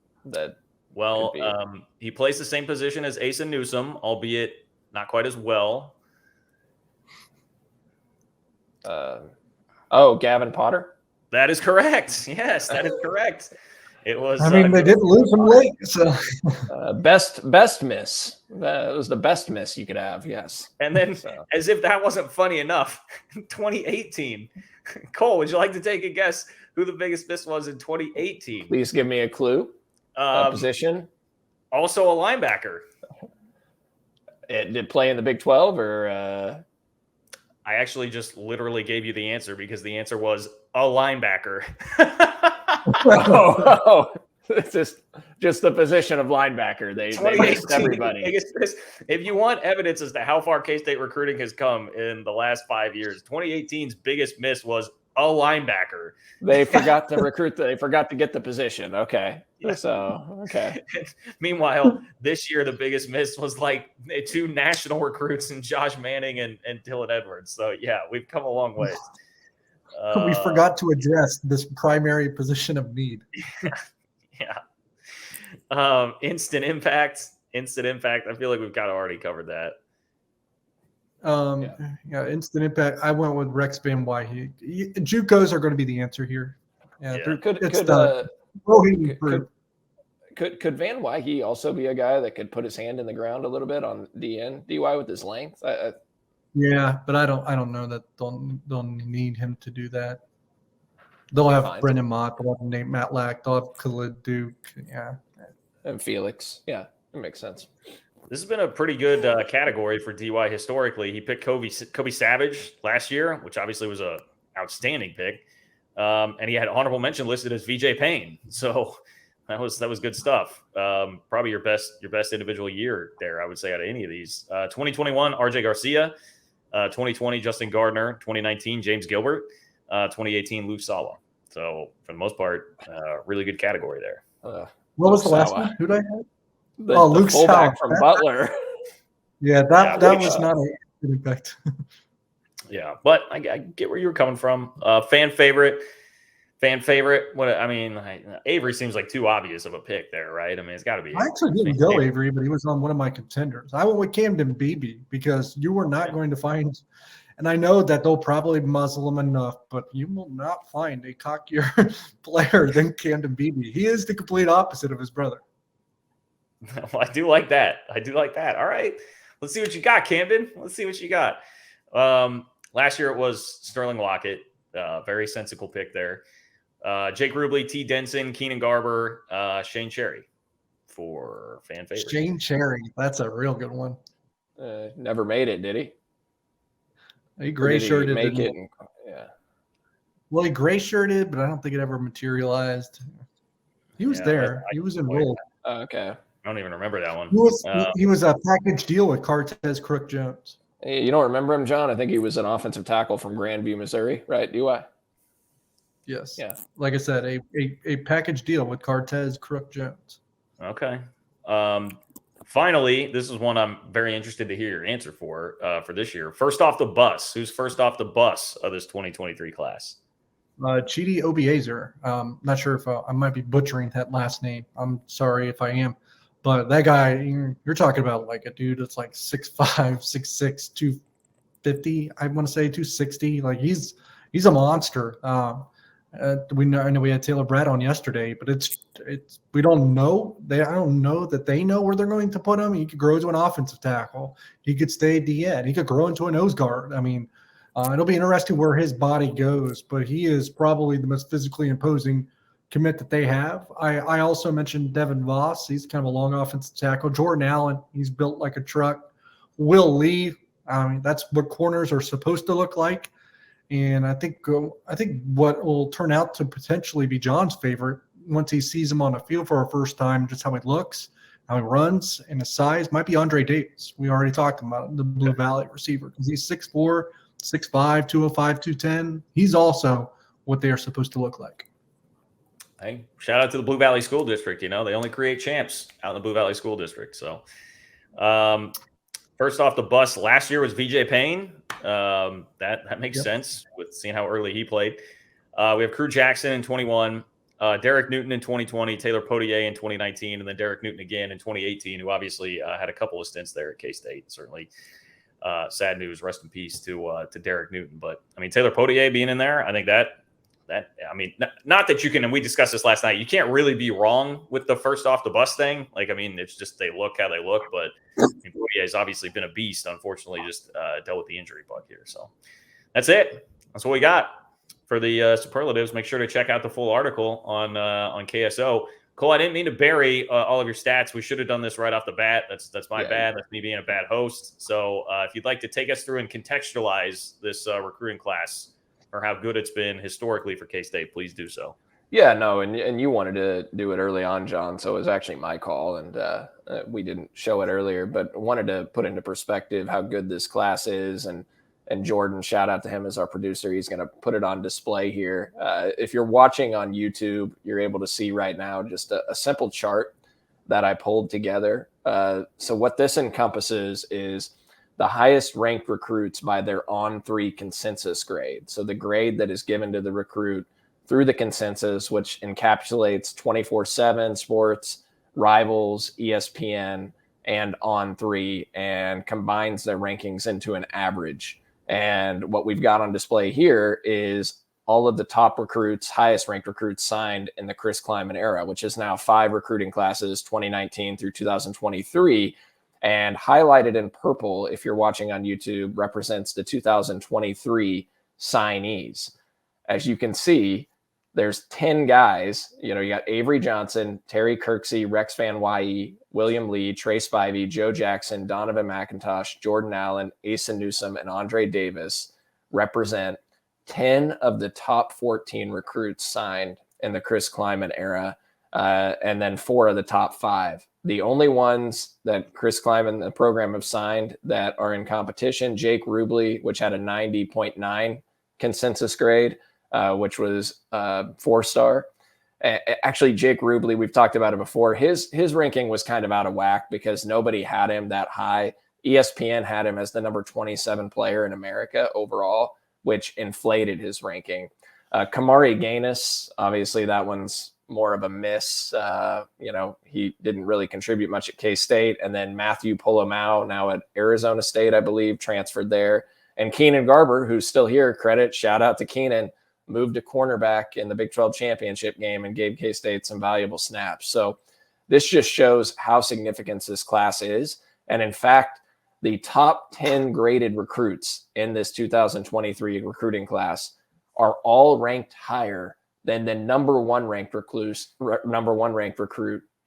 He plays the same position as Asa Newsome, albeit not quite as well. Gavin Potter. That is correct. Yes, that is correct. It was. They didn't lose him late. So best miss. That was the best miss you could have. Yes. And then, as if that wasn't funny enough, 2018. Cole, would you like to take a guess who the biggest miss was in 2018? Please give me a clue. Position. Also a linebacker. It did play in the Big 12 or. I actually just literally gave you the answer because the answer was a linebacker. It's just the position of linebacker. They missed everybody. If you want evidence as to how far K-State recruiting has come in the last 5 years, 2018's biggest miss was a linebacker. They forgot to recruit. They forgot to get the position. Okay. So, okay. Meanwhile, this year, the biggest miss was two national recruits in Josh Manning and Dylan Edwards. So, yeah, we've come a long way. We forgot to address this primary position of need. Yeah. Instant impact. I feel like we've kind of already covered that. Instant impact. I went with Rex Van Wyhe. JUCOs are going to be the answer here. Could Van Wyhe also be a guy that could put his hand in the ground a little bit on DY with his length? Yeah, but I don't know that they'll need him to do that. They'll have Brendan Mott, they'll have Nate Matlack, they'll have Khalid Duke, and Felix. Yeah, it makes sense. This has been a pretty good category for DY historically. He picked Kobe Savage last year, which obviously was a outstanding pick. And he had honorable mention listed as VJ Payne. So that was good stuff. Probably your best individual year there, I would say, out of any of these. 2021, RJ Garcia. 2020, Justin Gardner. 2019, James Gilbert. 2018, Luke Sala. So for the most part, really good category there. What was the last one? Who did I have? Luke Sala from Butler. Yeah, that was not a good impact. Yeah, but I get where you were coming from. Fan favorite. Avery seems like too obvious of a pick there, right? I mean, it's got to be. I actually didn't go Avery, but he was on one of my contenders. I went with Camden Beebe because you were not going to find, and I know that they'll probably muzzle him enough, but you will not find a cockier player than Camden Beebe. He is the complete opposite of his brother. Well, I do like that. All right, let's see what you got, Camden. Let's see what you got. Last year it was Sterling Lockett. Very sensible pick there. Jake Rubley, T. Denson, Keenan Garber, Shane Cherry for fan favorite. Shane Cherry, that's a real good one. Never made it, did he? He gray shirted. Make it? Yeah. Well, he gray shirted, but I don't think it ever materialized. He was there. He was enrolled. I Okay. don't even remember that one. He was a package deal with Cortez Crook Jones. Hey, you don't remember him, John? I think he was an offensive tackle from Grandview, Missouri, right? DY. Yes. Yeah. Like I said, a package deal with Cortez Crook Jones. Okay. Finally, this is one I'm very interested to hear your answer for this year. First off the bus. Who's first off the bus of this 2023 class? Chidi Obiezer. Not sure if I might be butchering that last name. I'm sorry if I am. But that guy, you're talking about like a dude that's like 6'5", 6'6", 250. I want to say 260. Like he's a monster. I know we had Taylor Brad on yesterday, but it's we don't know. I don't know that they know where they're going to put him. He could grow to an offensive tackle. He could stay at the end. He could grow into a nose guard. I mean, it'll be interesting where his body goes, but he is probably the most physically imposing commit that they have. I also mentioned Devin Voss. He's kind of a long offensive tackle. Jordan Allen, he's built like a truck. Will Lee, that's what corners are supposed to look like. And I think what will turn out to potentially be John's favorite once he sees him on the field for our first time, just how he looks, how he runs, and his size might be Andre Davis. We already talked about the Blue Valley receiver because he's 6'4", 6'5", 205, 210. He's also what they are supposed to look like. Hey, shout out to the Blue Valley School District. They only create champs out in the Blue Valley School District. So, first off the bus last year was VJ Payne. That makes sense with seeing how early he played. We have Crew Jackson in 21, Derek Newton in 2020, Taylor Potier in 2019, and then Derek Newton again in 2018, who obviously had a couple of stints there at K-State. Certainly sad news. Rest in peace to Derek Newton. But, Taylor Potier being in there, I think not that you can, and we discussed this last night, you can't really be wrong with the first off the bus thing. It's just they look how they look, but Poitier has obviously been a beast, unfortunately, just dealt with the injury bug here. So that's it. That's what we got for the superlatives. Make sure to check out the full article on KSO. Cole, I didn't mean to bury all of your stats. We should have done this right off the bat. That's my bad. That's me being a bad host. So if you'd like to take us through and contextualize this recruiting class, or how good it's been historically for K-State, please do so. Yeah, no, and you wanted to do it early on, John, so it was actually my call, and we didn't show it earlier, but wanted to put into perspective how good this class is, and Jordan, shout out to him as our producer. He's going to put it on display here. If you're watching on YouTube, you're able to see right now just a simple chart that I pulled together. So what this encompasses is the highest ranked recruits by their on-3 consensus grade. So the grade that is given to the recruit through the consensus, which encapsulates 24/7 Sports, Rivals, ESPN, and On3, and combines their rankings into an average. And what we've got on display here is all of the top recruits, highest ranked recruits signed in the Chris Kleiman era, which is now 5 recruiting classes, 2019 through 2023. And highlighted in purple, if you're watching on YouTube, represents the 2023 signees. As you can see, there's 10 guys. You got Avery Johnson, Terry Kirksey, Rex Van Wy, William Lee, Trey Spivey, Joe Jackson, Donovan McIntosh, Jordan Allen, Asa Newsom, and Andre Davis represent 10 of the top 14 recruits signed in the Chris Kleiman era, and then 4 of the top 5. The only ones that Chris Kleiman, the program, have signed that are in competition, Jake Rubley, which had a 90.9 consensus grade, which was 4-star. Actually, Jake Rubley, we've talked about it before. His ranking was kind of out of whack because nobody had him that high. ESPN had him as the number 27 player in America overall, which inflated his ranking. Kamari Gaines, obviously that one's more of a miss. He didn't really contribute much at K-State. And then Matthew Polomau, now at Arizona State, I believe, transferred there. And Keenan Garber, who's still here, shout out to Keenan, moved to cornerback in the Big 12 championship game and gave K-State some valuable snaps. So this just shows how significant this class is. And in fact, the top 10 graded recruits in this 2023 recruiting class are all ranked higher than the number one ranked recruit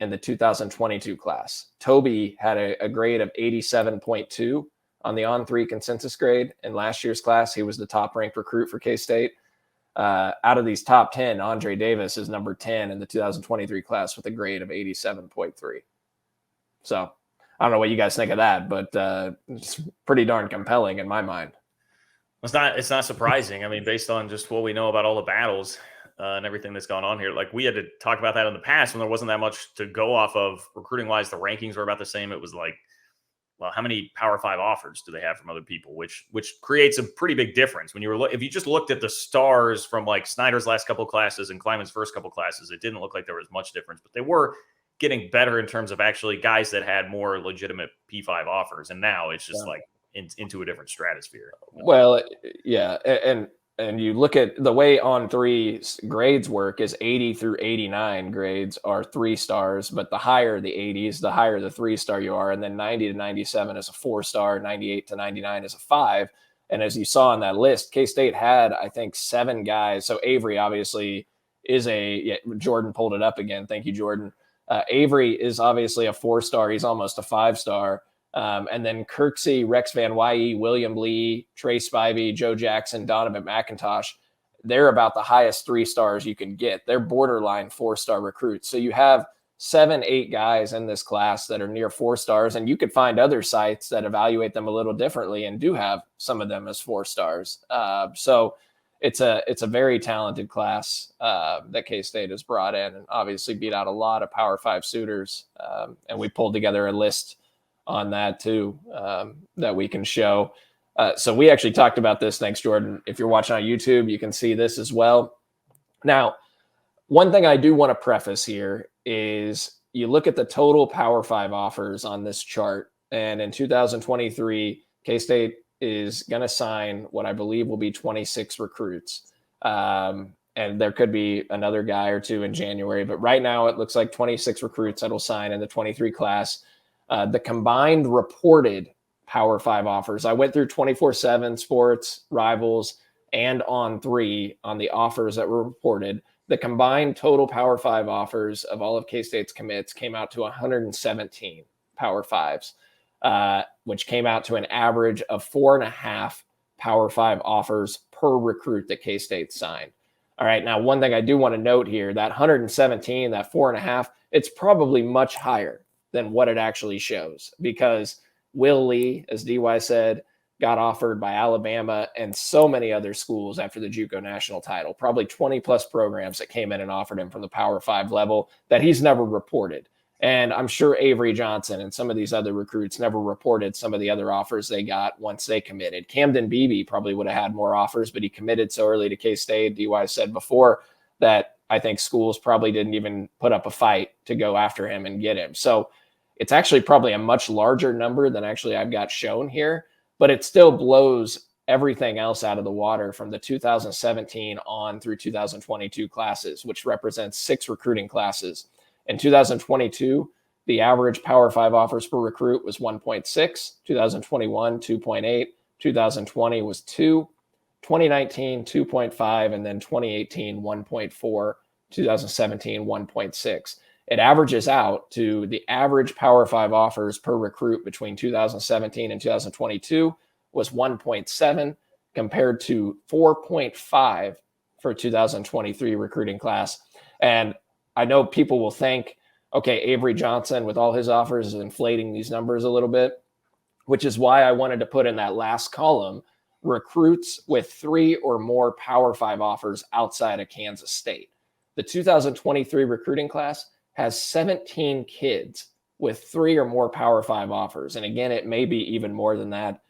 in the 2022 class. Toby had a grade of 87.2 on the On3 consensus grade in last year's class. He was the top ranked recruit for K-State. Out of these top 10, Andre Davis is number 10 in the 2023 class with a grade of 87.3. So I don't know what you guys think of that, but it's pretty darn compelling in my mind. It's not surprising. I mean, based on just what we know about all the battles and everything that's gone on here, like we had to talk about that in the past when there wasn't that much to go off of recruiting wise. The rankings were about the same. It was like, well, how many Power 5 offers do they have from other people? Which creates a pretty big difference when if you just looked at the stars from like Snyder's last couple of classes and Kleiman's first couple of classes, it didn't look like there was much difference, but they were getting better in terms of actually guys that had more legitimate P5 offers. And now it's just like into a different stratosphere. Well, yeah. And you look at the way On3 grades work is 80 through 89 grades are 3 stars, but the higher the 80s, the higher the 3-star you are. And then 90 to 97 is a 4-star, 98 to 99 is a 5. And as you saw on that list, K-State had, I think, 7 guys. So Avery obviously is Jordan pulled it up again. Thank you, Jordan. Avery is obviously a 4-star. He's almost a 5-star. And then Kirksey, Rex Van Wy, William Lee, Trey Spivey, Joe Jackson, Donovan McIntosh, they're about the highest 3 stars you can get. They're borderline 4-star recruits. So you have 7, 8 guys in this class that are near 4 stars, and you could find other sites that evaluate them a little differently and do have some of them as 4 stars. So it's a very talented class that K-State has brought in and obviously beat out a lot of Power 5 suitors. And we pulled together a list on that too, that we can show. So we actually talked about this. Thanks, Jordan. If you're watching on YouTube, you can see this as well. Now, one thing I do want to preface here is you look at the total Power 5 offers on this chart. And in 2023, K-State is going to sign what I believe will be 26 recruits. And there could be another guy or two in January, but right now it looks like 26 recruits that will sign in the 23 class. The combined reported Power 5 offers, I went through 24/7 Sports, Rivals, and On3 on the offers that were reported. The combined total Power 5 offers of all of K-State's commits came out to 117 Power 5s, which came out to an average of 4.5 Power 5 offers per recruit that K-State signed. All right, now one thing I do want to note here, that 117, that 4.5, it's probably much higher than what it actually shows, because Will Lee, as DY said, got offered by Alabama and so many other schools after the JUCO national title, probably 20 plus programs that came in and offered him from the Power 5 level that he's never reported. And I'm sure Avery Johnson and some of these other recruits never reported some of the other offers they got once they committed. Camden Beebe probably would have had more offers, but he committed so early to K-State. DY said before that I think schools probably didn't even put up a fight to go after him and get him. So it's actually probably a much larger number than actually I've got shown here, but it still blows everything else out of the water from the 2017 on through 2022 classes, which represents 6 recruiting classes. In 2022, the average Power 5 offers per recruit was 1.6, 2021, 2.8, 2020 was 2, 2019, 2.5, and then 2018, 1.4, 2017, 1.6. It averages out to the average Power 5 offers per recruit between 2017 and 2022 was 1.7 compared to 4.5 for 2023 recruiting class. And I know people will think, okay, Avery Johnson with all his offers is inflating these numbers a little bit, which is why I wanted to put in that last column recruits with 3 or more Power 5 offers outside of Kansas State. The 2023 recruiting class has 17 kids with 3 or more Power 5 offers. And again, it may be even more than that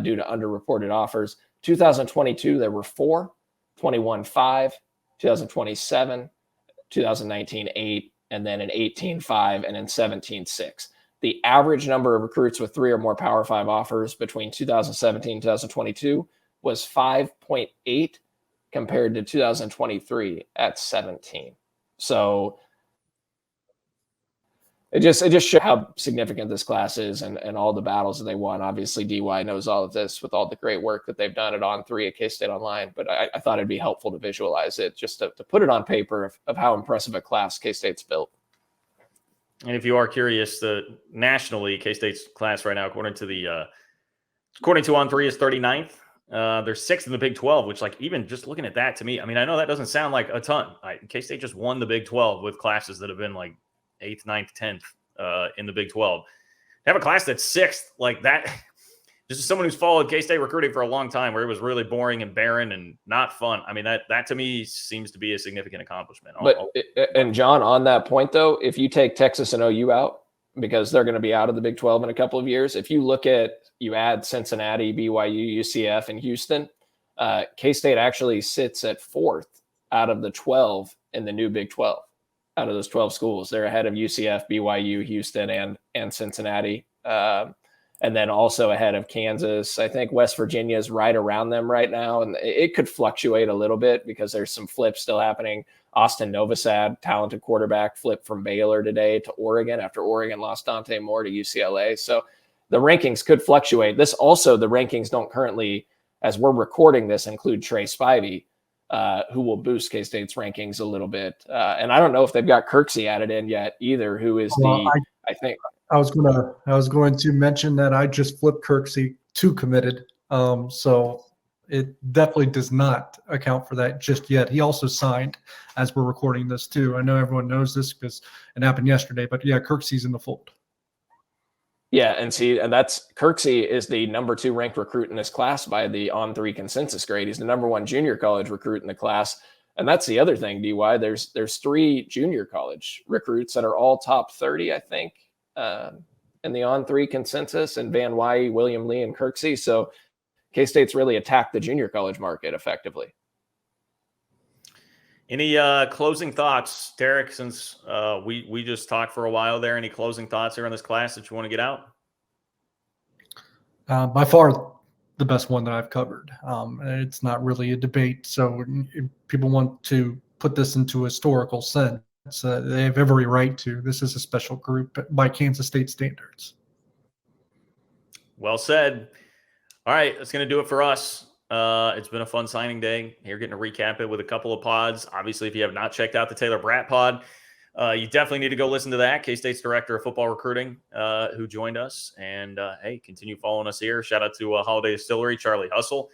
due to underreported offers. 2022, there were 4, 21, 5, 2027, 2019, 8, and then in 18, 5, and in 17, 6. The average number of recruits with 3 or more Power 5 offers between 2017 and 2022 was 5.8 compared to 2023 at 17. So it just shows how significant this class is and all the battles that they won. Obviously, DY knows all of this with all the great work that they've done at On3 at K-State Online, but I thought it'd be helpful to visualize it, just to put it on paper of how impressive a class K-State's built. And if you are curious, nationally, K-State's class right now, according to On3, is 39th. They're 6th in the Big 12, which, like, even just looking at that, to me, I mean, I know that doesn't sound like a ton. K-State just won the Big 12 with classes that have been like 8th, 9th, 10th in the Big 12. Have a class that's 6th like that. Just as someone who's followed K-State recruiting for a long time, where it was really boring and barren and not fun. I mean, that to me seems to be a significant accomplishment. And John, on that point though, if you take Texas and OU out, because they're going to be out of the Big 12 in a couple of years, if you look at, you add Cincinnati, BYU, UCF, and Houston, K-State actually sits at 4th out of the 12 in the new Big 12. Out of those 12 schools, they're ahead of UCF, BYU, Houston, and Cincinnati. And then also ahead of Kansas. I think West Virginia is right around them right now. And it could fluctuate a little bit because there's some flips still happening. Austin Novosad, talented quarterback, flipped from Baylor today to Oregon after Oregon lost Dante Moore to UCLA. So the rankings could fluctuate. The rankings don't currently, as we're recording this, include Trey Spivey, who will boost K-State's rankings a little bit. And I don't know if they've got Kurtz added in yet either, who is I think. I was going to mention that I just flipped Kirksey to committed. So it definitely does not account for that just yet. He also signed as we're recording this too. I know everyone knows this because it happened yesterday, but yeah, Kirksey's in the fold. Yeah, and that's Kurtz is the number 2 ranked recruit in this class by the On3 consensus grade. He's the number 1 junior college recruit in the class. And that's the other thing, DY. There's 3 junior college recruits that are all top 30, I think, in the On3 consensus, and Van Wy, William Lee, and Kirksey. So K-State's really attacked the junior college market effectively. Any closing thoughts, Derek, since we just talked for a while there? Any closing thoughts here on this class that you want to get out? By far the best one that I've covered. It's not really a debate. So if people want to put this into a historical sense, they have every right to. This is a special group by Kansas State standards. Well said. All right, that's going to do it for us. It's been a fun signing day. Here, getting to recap it with a couple of pods. Obviously, if you have not checked out the Taylor Bratt pod, you definitely need to go listen to that. K-State's director of football recruiting, who joined us. And hey, continue following us here. Shout out to Holiday Distillery, Charlie Hustle.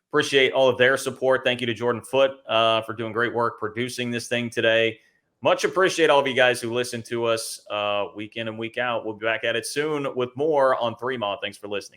Appreciate all of their support. Thank you to Jordan Foote for doing great work producing this thing today. Much appreciate all of you guys who listen to us week in and week out. We'll be back at it soon with more on 3 Mod. Thanks for listening.